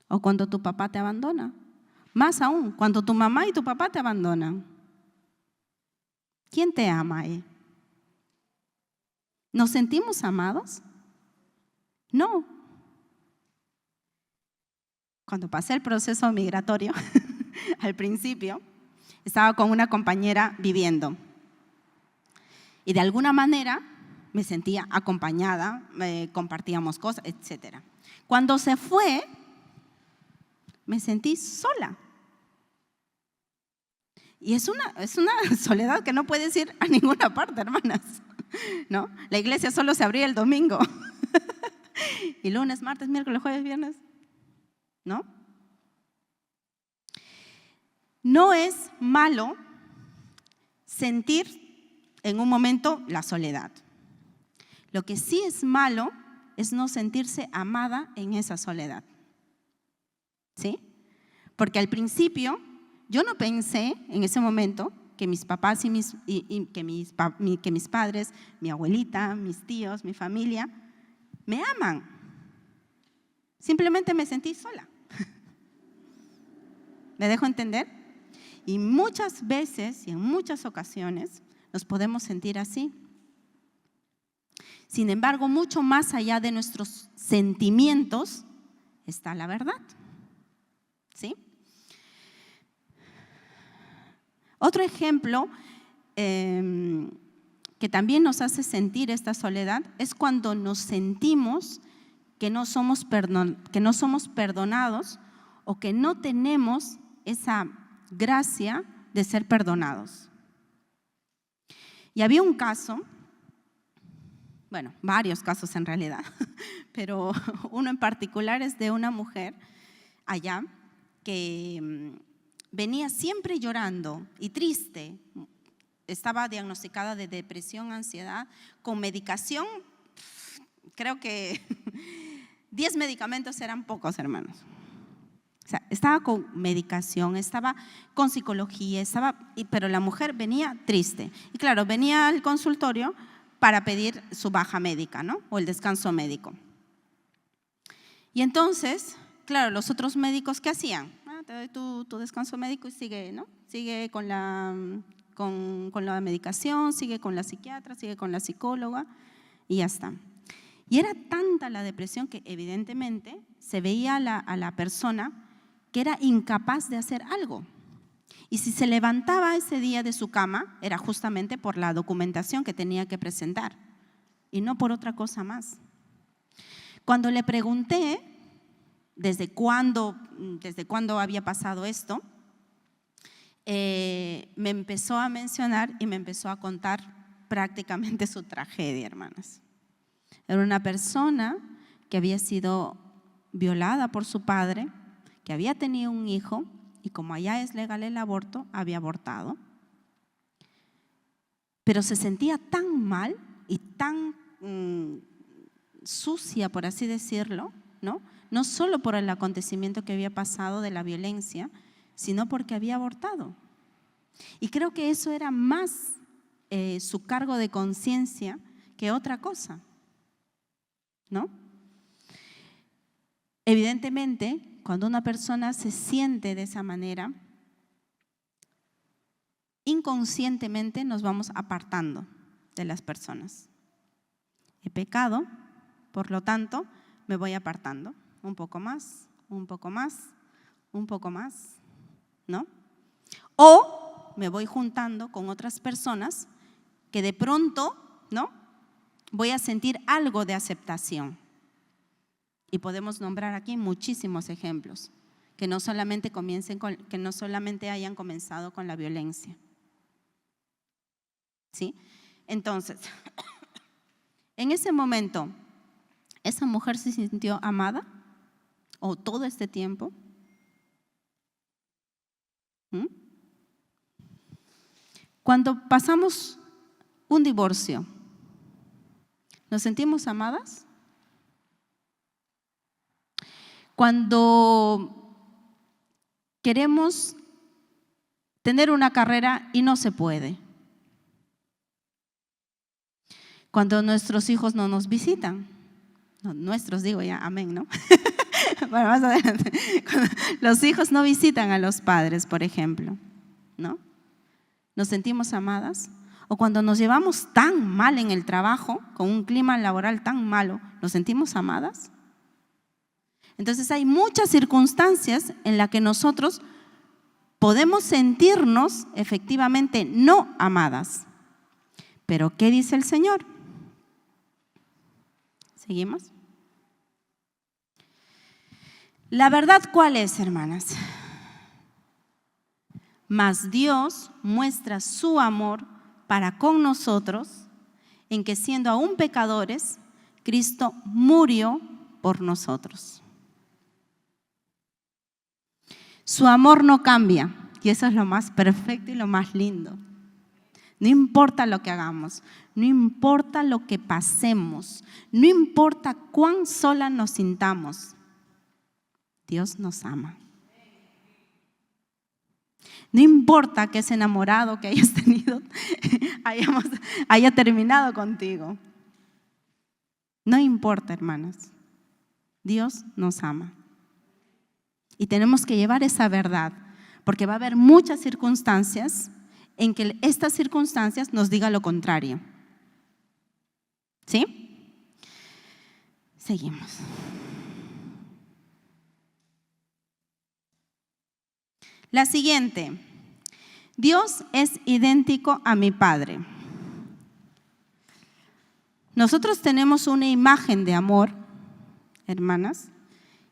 O cuando tu papá te abandona. Más aún, cuando tu mamá y tu papá te abandonan. ¿Quién te ama ahí? ¿Nos sentimos amados? No. Cuando pasé el proceso migratorio, al principio, estaba con una compañera viviendo. Y de alguna manera me sentía acompañada, compartíamos cosas, etc. Cuando se fue, me sentí sola. Y es una soledad que no puedes ir a ninguna parte, hermanas, ¿no? La iglesia solo se abría el domingo. Y lunes, martes, miércoles, jueves, viernes, ¿no? No es malo sentir en un momento la soledad. Lo que sí es malo es no sentirse amada en esa soledad. ¿Sí? Porque al principio yo no pensé en ese momento que mis papás que mis padres, mi abuelita, mis tíos, mi familia, me aman. Simplemente me sentí sola. ¿Me dejo entender? Y muchas veces y en muchas ocasiones nos podemos sentir así. Sin embargo, mucho más allá de nuestros sentimientos está la verdad. ¿Sí? Otro ejemplo que también nos hace sentir esta soledad es cuando nos sentimos que no somos perdonados o que no tenemos esa gracia de ser perdonados. Y había un caso, bueno, varios casos en realidad, pero uno en particular es de una mujer allá que venía siempre llorando y triste. Estaba diagnosticada de depresión, ansiedad, con medicación. Creo que 10 medicamentos eran pocos, hermanos. O sea, estaba con medicación, estaba con psicología, pero la mujer venía triste. Y claro, venía al consultorio para pedir su baja médica, ¿no? O el descanso médico. Y entonces, claro, los otros médicos, ¿qué hacían? Te doy tu descanso médico y sigue, ¿no? Sigue con la medicación, sigue con la psiquiatra, sigue con la psicóloga y ya está. Y era tanta la depresión que evidentemente se veía a la persona que era incapaz de hacer algo. Y si se levantaba ese día de su cama, era justamente por la documentación que tenía que presentar y no por otra cosa más. Cuando le pregunté desde cuándo había pasado esto, me empezó a mencionar y me empezó a contar prácticamente su tragedia, hermanas. Era una persona que había sido violada por su padre, que había tenido un hijo y como allá es legal el aborto, había abortado. Pero se sentía tan mal y tan sucia, por así decirlo, ¿no? No solo por el acontecimiento que había pasado de la violencia, sino porque había abortado. Y creo que eso era más su cargo de conciencia que otra cosa, ¿no? Evidentemente, cuando una persona se siente de esa manera, inconscientemente nos vamos apartando de las personas. He pecado, por lo tanto, me voy apartando un poco más, un poco más, un poco más, ¿no? O me voy juntando con otras personas que de pronto, ¿no? Voy a sentir algo de aceptación. Y podemos nombrar aquí muchísimos ejemplos que no solamente hayan comenzado con la violencia. ¿Sí? Entonces, en ese momento, ¿esa mujer se sintió amada? ¿O todo este tiempo? Cuando pasamos un divorcio, ¿nos sentimos amadas? Cuando queremos tener una carrera y no se puede. Cuando nuestros hijos no nos visitan. No, nuestros digo ya, amén, ¿no? Bueno, más adelante. Cuando los hijos no visitan a los padres, por ejemplo, ¿no? ¿Nos sentimos amadas? O cuando nos llevamos tan mal en el trabajo, con un clima laboral tan malo, ¿nos sentimos amadas? Entonces hay muchas circunstancias en las que nosotros podemos sentirnos efectivamente no amadas. Pero ¿qué dice el Señor? ¿Seguimos? La verdad, ¿cuál es, hermanas? Mas Dios muestra su amor para con nosotros en que siendo aún pecadores, Cristo murió por nosotros. Su amor no cambia y eso es lo más perfecto y lo más lindo. No importa lo que hagamos, no importa lo que pasemos, no importa cuán sola nos sintamos, Dios nos ama. No importa que ese enamorado que hayas tenido haya terminado contigo. No importa, hermanos. Dios nos ama. Y tenemos que llevar esa verdad, porque va a haber muchas circunstancias en que estas circunstancias nos digan lo contrario. ¿Sí? Seguimos. La siguiente. Dios es idéntico a mi Padre. Nosotros tenemos una imagen de amor, hermanas,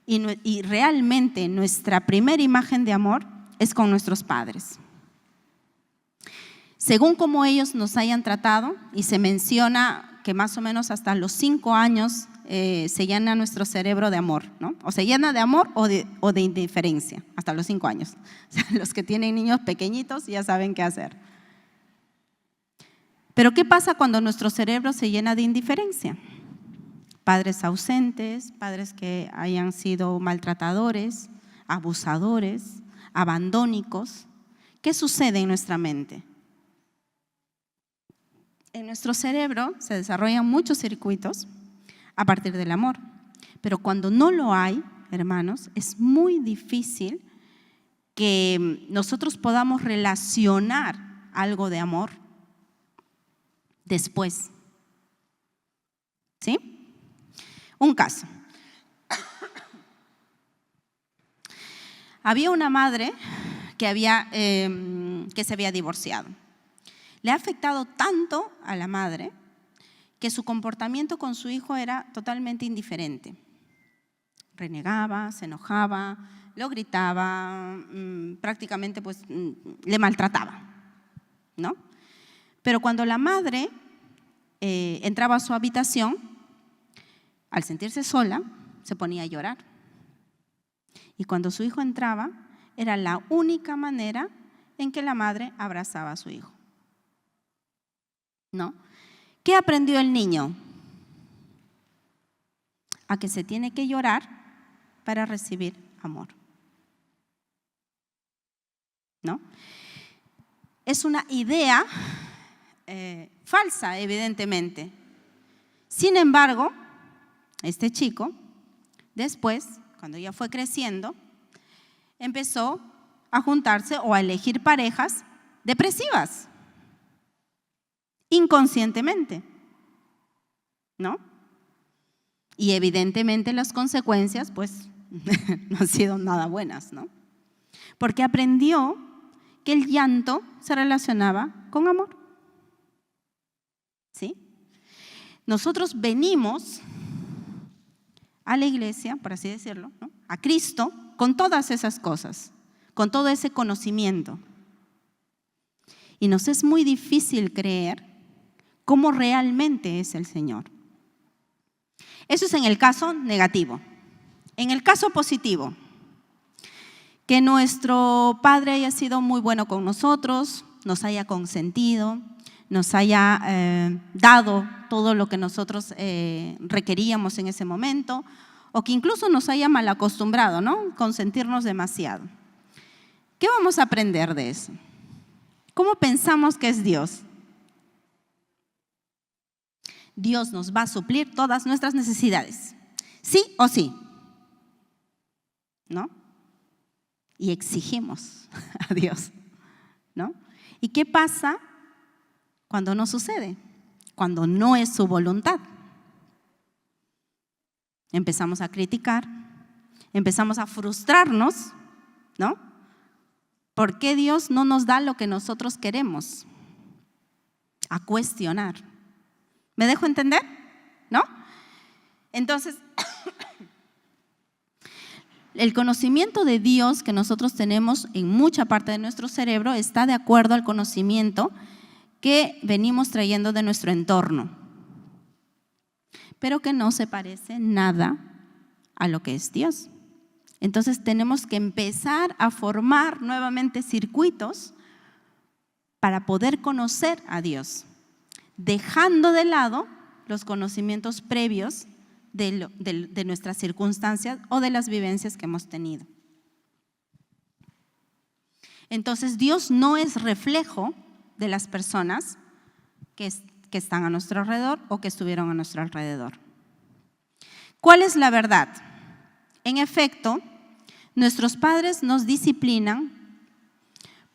y realmente nuestra primera imagen de amor es con nuestros padres. Según como ellos nos hayan tratado, y se menciona que más o menos hasta los 5 años se llena nuestro cerebro de amor, ¿no? O se llena de amor o de indiferencia, hasta los 5 años. O sea, los que tienen niños pequeñitos ya saben qué hacer. Pero ¿qué pasa cuando nuestro cerebro se llena de indiferencia? Padres ausentes, padres que hayan sido maltratadores, abusadores, abandónicos. ¿Qué sucede en nuestra mente? En nuestro cerebro se desarrollan muchos circuitos a partir del amor. Pero cuando no lo hay, hermanos, es muy difícil que nosotros podamos relacionar algo de amor después. ¿Sí? Un caso. Había una madre que se había divorciado. Le ha afectado tanto a la madre que su comportamiento con su hijo era totalmente indiferente. Renegaba, se enojaba, lo gritaba, prácticamente pues, le maltrataba, ¿no? Pero cuando la madre entraba a su habitación, al sentirse sola, se ponía a llorar. Y cuando su hijo entraba, era la única manera en que la madre abrazaba a su hijo. ¿No? ¿Qué aprendió el niño? A que se tiene que llorar para recibir amor. ¿No? Es una idea falsa, evidentemente. Sin embargo, este chico, después, cuando ya fue creciendo, empezó a juntarse o a elegir parejas depresivas, inconscientemente, ¿no? Y evidentemente las consecuencias, pues, no han sido nada buenas, ¿no? Porque aprendió que el llanto se relacionaba con amor, ¿sí? Nosotros venimos a la iglesia, por así decirlo, ¿no? A Cristo, con todas esas cosas, con todo ese conocimiento. Y nos es muy difícil creer cómo realmente es el Señor. Eso es en el caso negativo. En el caso positivo, que nuestro Padre haya sido muy bueno con nosotros, nos haya consentido, nos haya dado todo lo que nosotros requeríamos en ese momento, o que incluso nos haya mal acostumbrado, ¿no? Consentirnos demasiado. ¿Qué vamos a aprender de eso? ¿Cómo pensamos que es Dios? Dios nos va a suplir todas nuestras necesidades, sí o sí, ¿no? Y exigimos a Dios, ¿no? ¿Y qué pasa cuando no sucede? Cuando no es su voluntad. Empezamos a criticar, empezamos a frustrarnos, ¿no? ¿Por qué Dios no nos da lo que nosotros queremos? A cuestionar. ¿Me dejo entender? ¿No? Entonces, el conocimiento de Dios que nosotros tenemos en mucha parte de nuestro cerebro está de acuerdo al conocimiento que venimos trayendo de nuestro entorno, pero que no se parece nada a lo que es Dios. Entonces tenemos que empezar a formar nuevamente circuitos para poder conocer a Dios, dejando de lado los conocimientos previos de nuestras circunstancias o de las vivencias que hemos tenido. Entonces Dios no es reflejo de las personas que están a nuestro alrededor o que estuvieron a nuestro alrededor. ¿Cuál es la verdad? En efecto, nuestros padres nos disciplinan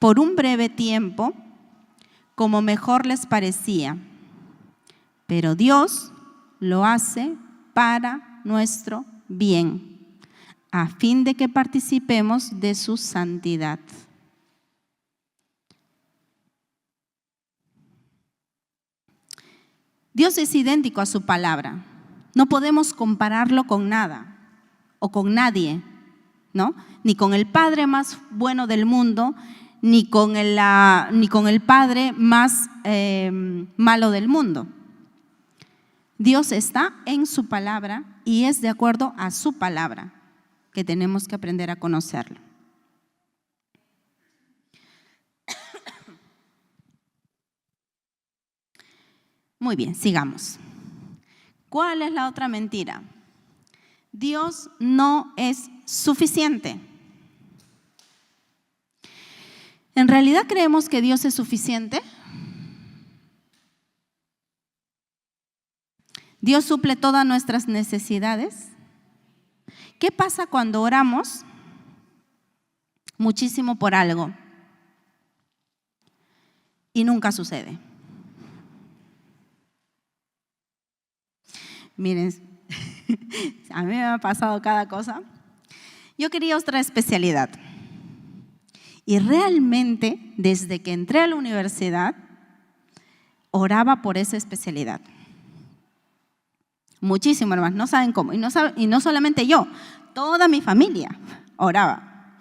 por un breve tiempo como mejor les parecía, pero Dios lo hace para nuestro bien, a fin de que participemos de su santidad. Dios es idéntico a su palabra. No podemos compararlo con nada o con nadie, ¿no? Ni con el padre más bueno del mundo, ni con el padre más malo del mundo. Dios está en su palabra y es de acuerdo a su palabra que tenemos que aprender a conocerlo. Muy bien, sigamos. ¿Cuál es la otra mentira? Dios no es suficiente. ¿En realidad creemos que Dios es suficiente? ¿Dios suple todas nuestras necesidades? ¿Qué pasa cuando oramos muchísimo por algo y nunca sucede? Miren, a mí me ha pasado cada cosa. Yo quería otra especialidad. Y realmente, desde que entré a la universidad, oraba por esa especialidad. Muchísimo, hermanos, no saben cómo. Y no solamente yo, toda mi familia oraba.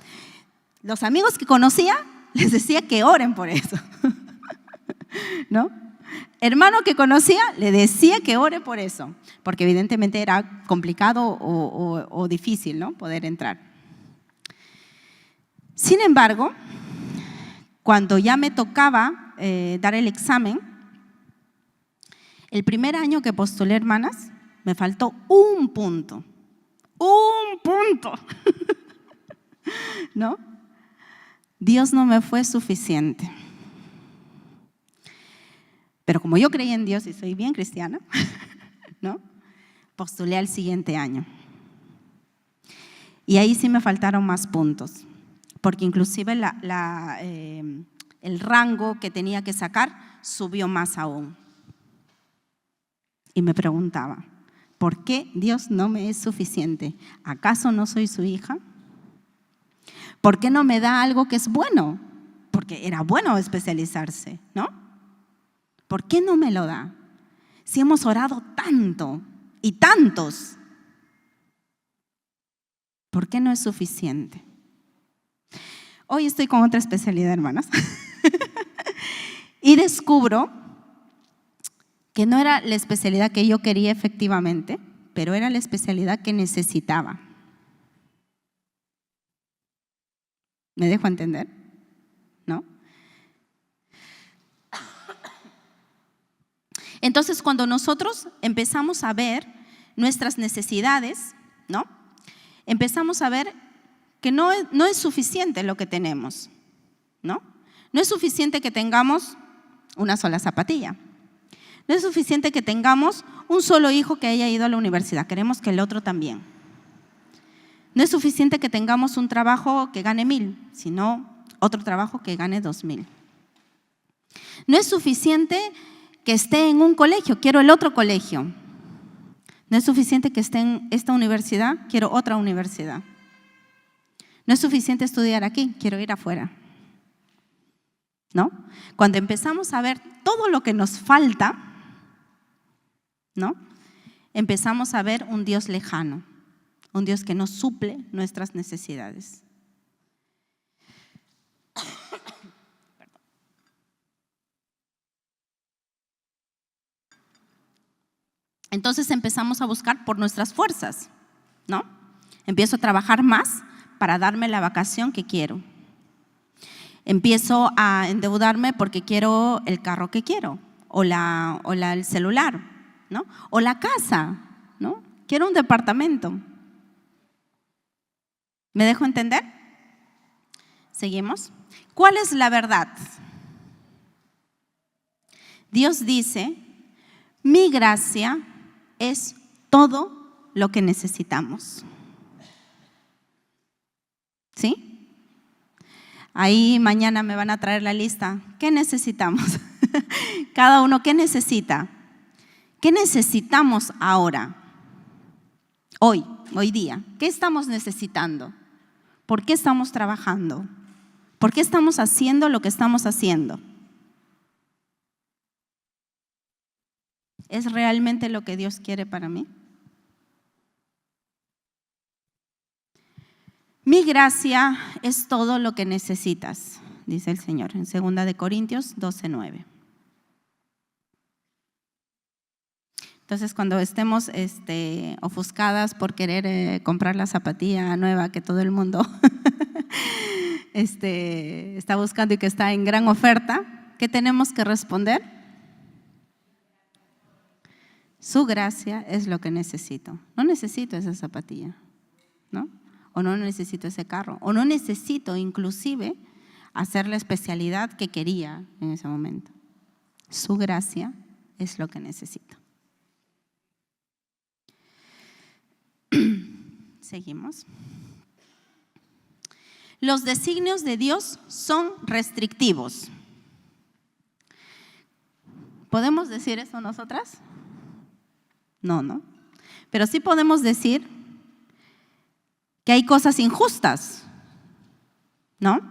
Los amigos que conocía, les decía que oren por eso. ¿No? Hermano que conocía, le decía que ore por eso, porque evidentemente era complicado o difícil, ¿no? Poder entrar. Sin embargo, cuando ya me tocaba dar el examen, el primer año que postulé, hermanas, me faltó un punto. ¡Un punto! ¿No? Dios no me fue suficiente. Pero como yo creía en Dios y soy bien cristiana, ¿no? Postulé al siguiente año. Y ahí sí me faltaron más puntos, porque inclusive el rango que tenía que sacar subió más aún. Y me preguntaba, ¿por qué Dios no me es suficiente? ¿Acaso no soy su hija? ¿Por qué no me da algo que es bueno? Porque era bueno especializarse, ¿no? ¿Por qué no me lo da? Si hemos orado tanto y tantos, ¿por qué no es suficiente? Hoy estoy con otra especialidad, hermanas, y descubro que no era la especialidad que yo quería efectivamente, pero era la especialidad que necesitaba. ¿Me dejo entender? ¿No? Entonces, cuando nosotros empezamos a ver nuestras necesidades, ¿no? Empezamos a ver que no es suficiente lo que tenemos, ¿no? No es suficiente que tengamos una sola zapatilla. No es suficiente que tengamos un solo hijo que haya ido a la universidad. Queremos que el otro también. No es suficiente que tengamos un trabajo que gane 1,000, sino otro trabajo que gane 2,000. No es suficiente que esté en un colegio, quiero el otro colegio. No es suficiente que esté en esta universidad, quiero otra universidad. No es suficiente estudiar aquí, quiero ir afuera. ¿No? Cuando empezamos a ver todo lo que nos falta, ¿no? Empezamos a ver un Dios lejano, un Dios que no suple nuestras necesidades. Entonces empezamos a buscar por nuestras fuerzas, ¿no? Empiezo a trabajar más para darme la vacación que quiero. Empiezo a endeudarme porque quiero el carro que quiero, o el celular, ¿no? O la casa, ¿no? Quiero un departamento. ¿Me dejo entender? Seguimos. ¿Cuál es la verdad? Dios dice, mi gracia es todo lo que necesitamos. ¿Sí? Ahí mañana me van a traer la lista. ¿Qué necesitamos? Cada uno, ¿qué necesita? ¿Qué necesitamos ahora? Hoy día. ¿Qué estamos necesitando? ¿Por qué estamos trabajando? ¿Por qué estamos haciendo lo que estamos haciendo? ¿Es realmente lo que Dios quiere para mí? Mi gracia es todo lo que necesitas, dice el Señor en 2 Corintios 12:9. Entonces, cuando estemos ofuscadas por querer comprar la zapatilla nueva que todo el mundo está buscando y que está en gran oferta, ¿qué tenemos que responder? Su gracia es lo que necesito. No necesito esa zapatilla, ¿no? O no necesito ese carro, o no necesito inclusive hacer la especialidad que quería en ese momento. Su gracia es lo que necesito. Seguimos. Los designios de Dios son restrictivos. ¿Podemos decir eso nosotras? No. Pero sí podemos decir que hay cosas injustas, ¿no?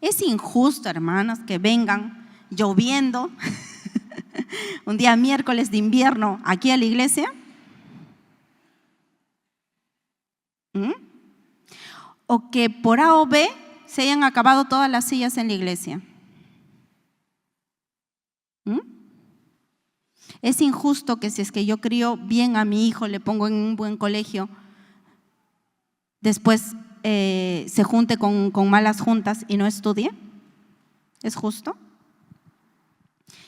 Es injusto, hermanas, que vengan lloviendo un día miércoles de invierno aquí a la iglesia. O que por A o B se hayan acabado todas las sillas en la iglesia. Es injusto que si es que yo crío bien a mi hijo, le pongo en un buen colegio, después se junte con malas juntas y no estudie. ¿Es justo?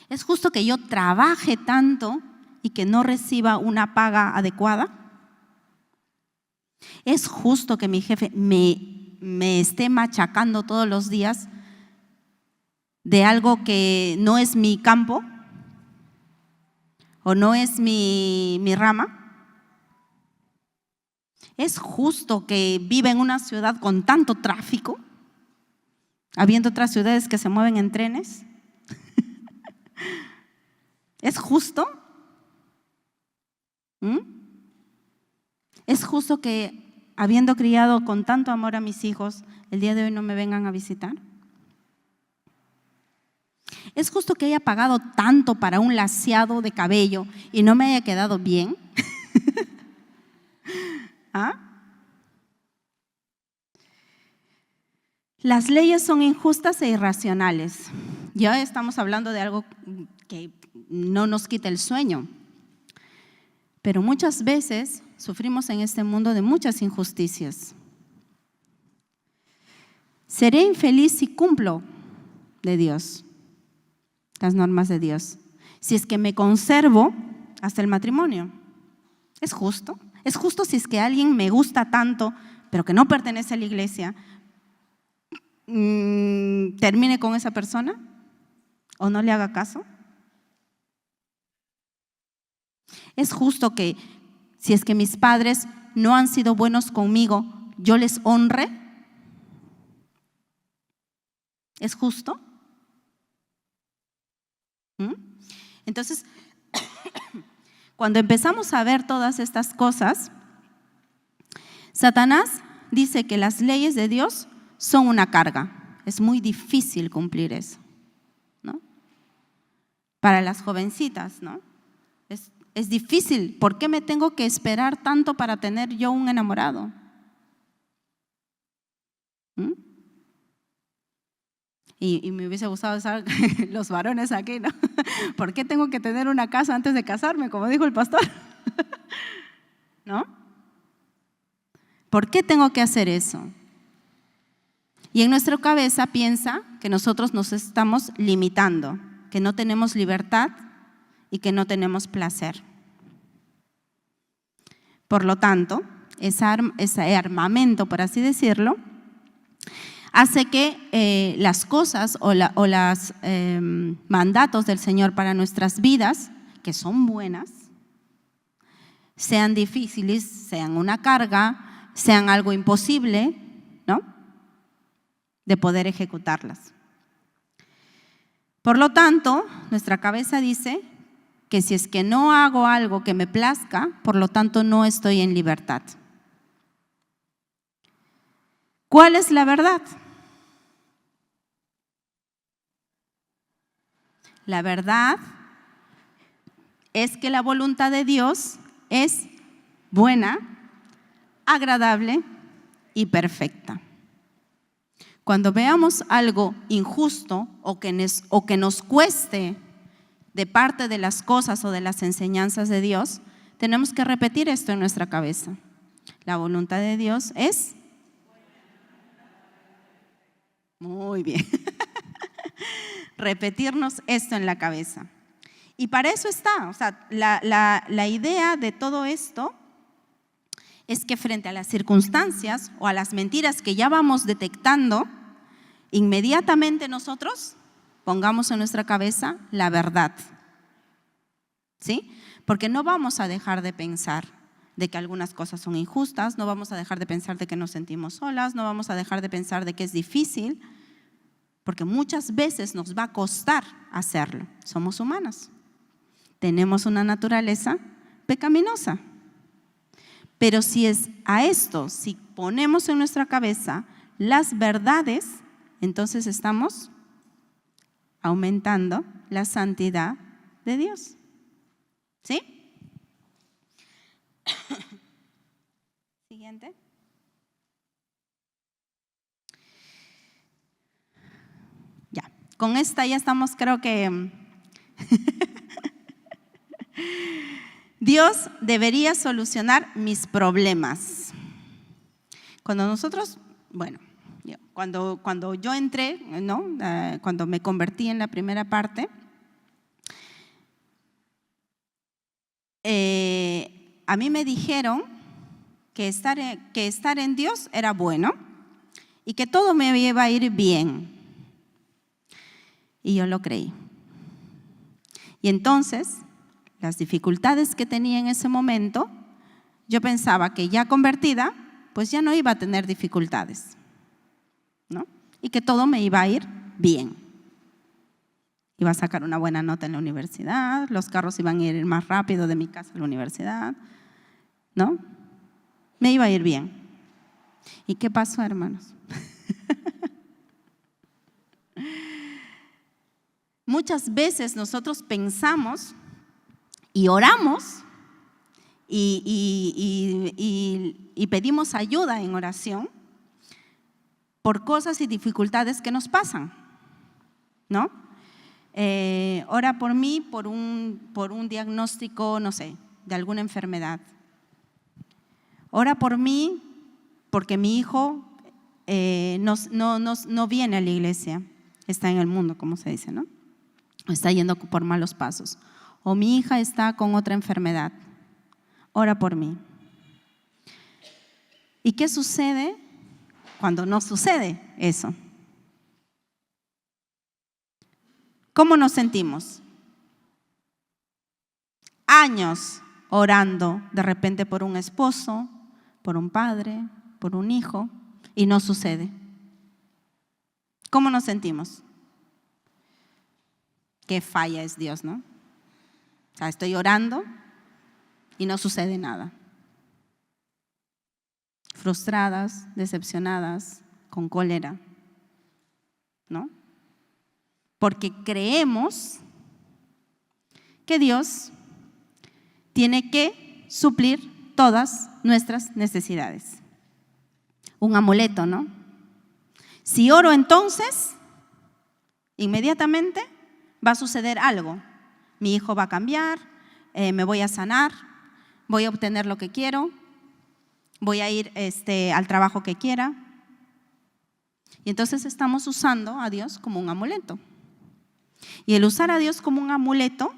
¿Es justo que yo trabaje tanto y que no reciba una paga adecuada? ¿Es justo que mi jefe me esté machacando todos los días de algo que no es mi campo o no es mi rama? ¿Es justo que viva en una ciudad con tanto tráfico, habiendo otras ciudades que se mueven en trenes? ¿Es justo? ¿Es justo que habiendo criado con tanto amor a mis hijos, el día de hoy no me vengan a visitar? ¿Es justo que haya pagado tanto para un laseado de cabello y no me haya quedado bien? ¿Ah? Las leyes son injustas e irracionales. Ya estamos hablando de algo que no nos quita el sueño. Pero muchas veces sufrimos en este mundo de muchas injusticias. Seré infeliz si cumplo de Dios, las normas de Dios, si es que me conservo hasta el matrimonio. ¿Es justo? ¿Es justo si es que alguien me gusta tanto, pero que no pertenece a la iglesia, termine con esa persona o no le haga caso? ¿Es justo que si es que mis padres no han sido buenos conmigo, yo les honre? ¿Es justo? Entonces, cuando empezamos a ver todas estas cosas, Satanás dice que las leyes de Dios son una carga. Es muy difícil cumplir eso, ¿no? Para las jovencitas, ¿no? Es difícil. ¿Por qué me tengo que esperar tanto para tener yo un enamorado? Y me hubiese gustado estar los varones aquí, ¿no? ¿Por qué tengo que tener una casa antes de casarme, como dijo el pastor? ¿No? ¿Por qué tengo que hacer eso? Y en nuestra cabeza piensa que nosotros nos estamos limitando, que no tenemos libertad y que no tenemos placer. Por lo tanto, ese armamento, por así decirlo, hace que las cosas o los mandatos del Señor para nuestras vidas, que son buenas, sean difíciles, sean una carga, sean algo imposible, ¿no?, de poder ejecutarlas. Por lo tanto, nuestra cabeza dice que si es que no hago algo que me plazca, por lo tanto no estoy en libertad. ¿Cuál es la verdad? La verdad es que la voluntad de Dios es buena, agradable y perfecta. Cuando veamos algo injusto o que nos cueste de parte de las cosas o de las enseñanzas de Dios, tenemos que repetir esto en nuestra cabeza. La voluntad de Dios es muy bien. Repetirnos esto en la cabeza. Y para eso está, o sea, la idea de todo esto es que frente a las circunstancias o a las mentiras que ya vamos detectando, inmediatamente nosotros pongamos en nuestra cabeza la verdad. ¿Sí? Porque no vamos a dejar de pensar de que algunas cosas son injustas, no vamos a dejar de pensar de que nos sentimos solas, no vamos a dejar de pensar de que es difícil, porque muchas veces nos va a costar hacerlo. Somos humanos. Tenemos una naturaleza pecaminosa. Pero si es a esto, si ponemos en nuestra cabeza las verdades, entonces estamos aumentando la santidad de Dios. ¿Sí? Siguiente. Ya, con esta ya estamos, creo que Dios debería solucionar mis problemas. Cuando nosotros, bueno, cuando yo entré, ¿no? Cuando me convertí en la primera parte, a mí me dijeron que estar en Dios era bueno y que todo me iba a ir bien. Y yo lo creí. Y entonces, las dificultades que tenía en ese momento, yo pensaba que ya convertida, pues ya no iba a tener dificultades, ¿no? Y que todo me iba a ir bien. Iba a sacar una buena nota en la universidad, los carros iban a ir más rápido de mi casa a la universidad, ¿no? Me iba a ir bien. ¿Y qué pasó, hermanos? Muchas veces nosotros pensamos y oramos y pedimos ayuda en oración por cosas y dificultades que nos pasan, ¿no? Ora por mí por un diagnóstico, no sé, de alguna enfermedad. Ora por mí porque mi hijo no viene a la iglesia, está en el mundo, como se dice, ¿no? Está yendo por malos pasos. O mi hija está con otra enfermedad. Ora por mí. ¿Y qué sucede cuando no sucede eso? ¿Cómo nos sentimos? Años orando de repente por un esposo, por un padre, por un hijo, y no sucede. ¿Cómo nos sentimos? Qué falla es Dios, ¿no? O sea, estoy orando y no sucede nada. Frustradas, decepcionadas, con cólera, ¿no? Porque creemos que Dios tiene que suplir todas nuestras necesidades. Un amuleto, ¿no? Si oro entonces, inmediatamente va a suceder algo. Mi hijo va a cambiar, me voy a sanar, voy a obtener lo que quiero, voy a ir al trabajo que quiera. Y entonces estamos usando a Dios como un amuleto. Y el usar a Dios como un amuleto,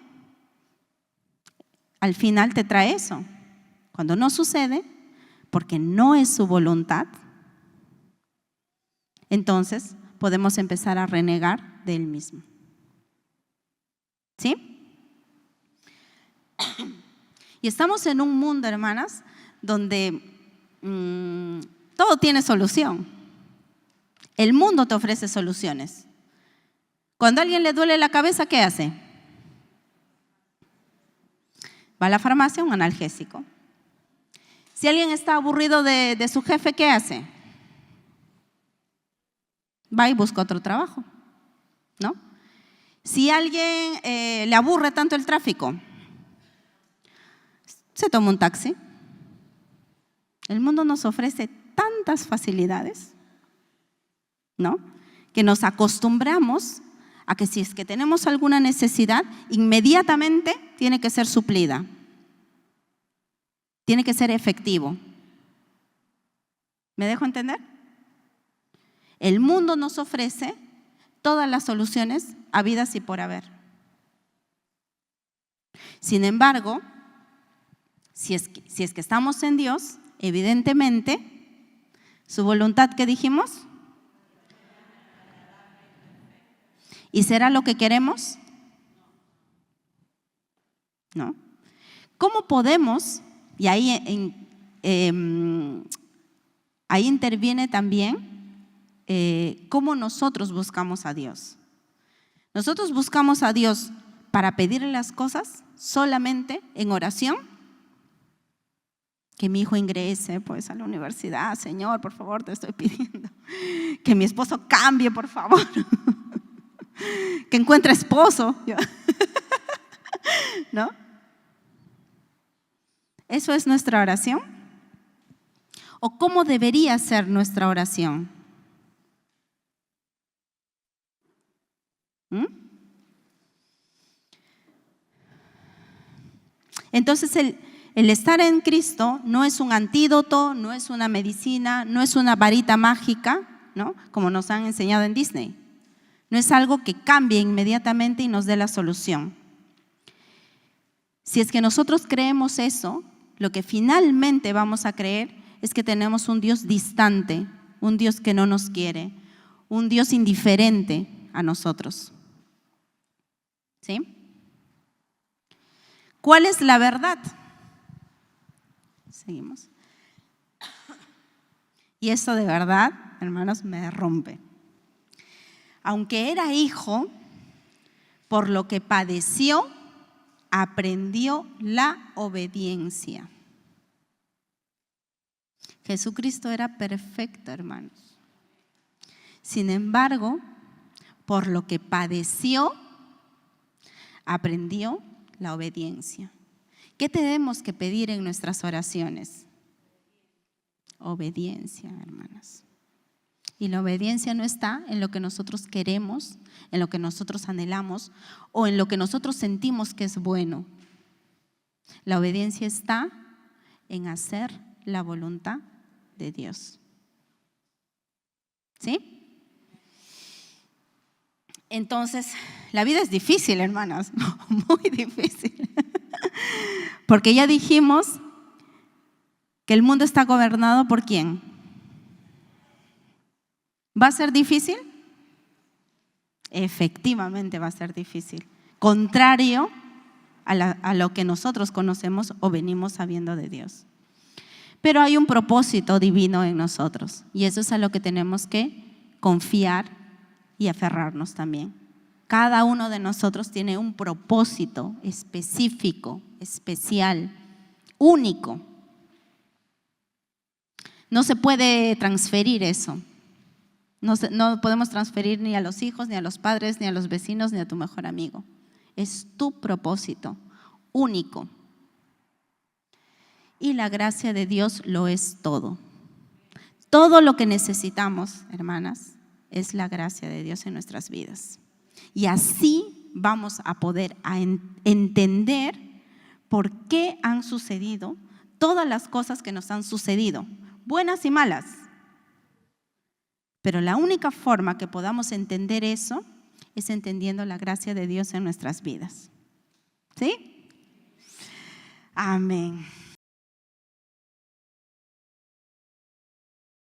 al final te trae eso. Cuando no sucede, porque no es su voluntad, entonces podemos empezar a renegar de Él mismo. ¿Sí? Y estamos en un mundo, hermanas, donde todo tiene solución. El mundo te ofrece soluciones. Cuando a alguien le duele la cabeza, ¿qué hace? Va a la farmacia, un analgésico. Si alguien está aburrido de su jefe, ¿qué hace? Va y busca otro trabajo, ¿no? Si a alguien le aburre tanto el tráfico, se toma un taxi. El mundo nos ofrece tantas facilidades, ¿no? Que nos acostumbramos a que si es que tenemos alguna necesidad, inmediatamente tiene que ser suplida. Tiene que ser efectivo. ¿Me dejo entender? El mundo nos ofrece todas las soluciones habidas y por haber. Sin embargo, si es que estamos en Dios, evidentemente, su voluntad, ¿qué dijimos? ¿Y será lo que queremos? ¿No? ¿Cómo podemos? Y ahí interviene también cómo nosotros buscamos a Dios. Nosotros buscamos a Dios para pedirle las cosas solamente en oración. Que mi hijo ingrese pues a la universidad, Señor, por favor, te estoy pidiendo. Que mi esposo cambie, por favor. Que encuentre esposo. ¿No? ¿Eso es nuestra oración? ¿O cómo debería ser nuestra oración? Entonces el estar en Cristo no es un antídoto, no es una medicina, no es una varita mágica, ¿no? Como nos han enseñado en Disney. No es algo que cambie inmediatamente y nos dé la solución. Si es que nosotros creemos eso, lo que finalmente vamos a creer es que tenemos un Dios distante, un Dios que no nos quiere, un Dios indiferente a nosotros. ¿Sí? ¿Cuál es la verdad? Seguimos. Y esto de verdad, hermanos, me rompe. Aunque era hijo, por lo que padeció, aprendió la obediencia. Jesucristo era perfecto, hermanos. Sin embargo, por lo que padeció, aprendió la obediencia. ¿Qué tenemos que pedir en nuestras oraciones? Obediencia, hermanas. Y la obediencia no está en lo que nosotros queremos, en lo que nosotros anhelamos o en lo que nosotros sentimos que es bueno. La obediencia está en hacer la voluntad de Dios. ¿Sí? Entonces, la vida es difícil, hermanas, muy difícil. Porque ya dijimos que el mundo está gobernado ¿por quién? ¿Va a ser difícil? Efectivamente va a ser difícil. Contrario a lo que nosotros conocemos o venimos sabiendo de Dios. Pero hay un propósito divino en nosotros y eso es a lo que tenemos que confiar y aferrarnos también. Cada uno de nosotros tiene un propósito específico, especial, único. No se puede transferir eso. No podemos transferir ni a los hijos, ni a los padres, ni a los vecinos, ni a tu mejor amigo. Es tu propósito único. Y la gracia de Dios lo es todo. Todo lo que necesitamos, hermanas, es la gracia de Dios en nuestras vidas. Y así vamos a poder entender por qué han sucedido todas las cosas que nos han sucedido, buenas y malas. Pero la única forma que podamos entender eso es entendiendo la gracia de Dios en nuestras vidas. ¿Sí? Amén.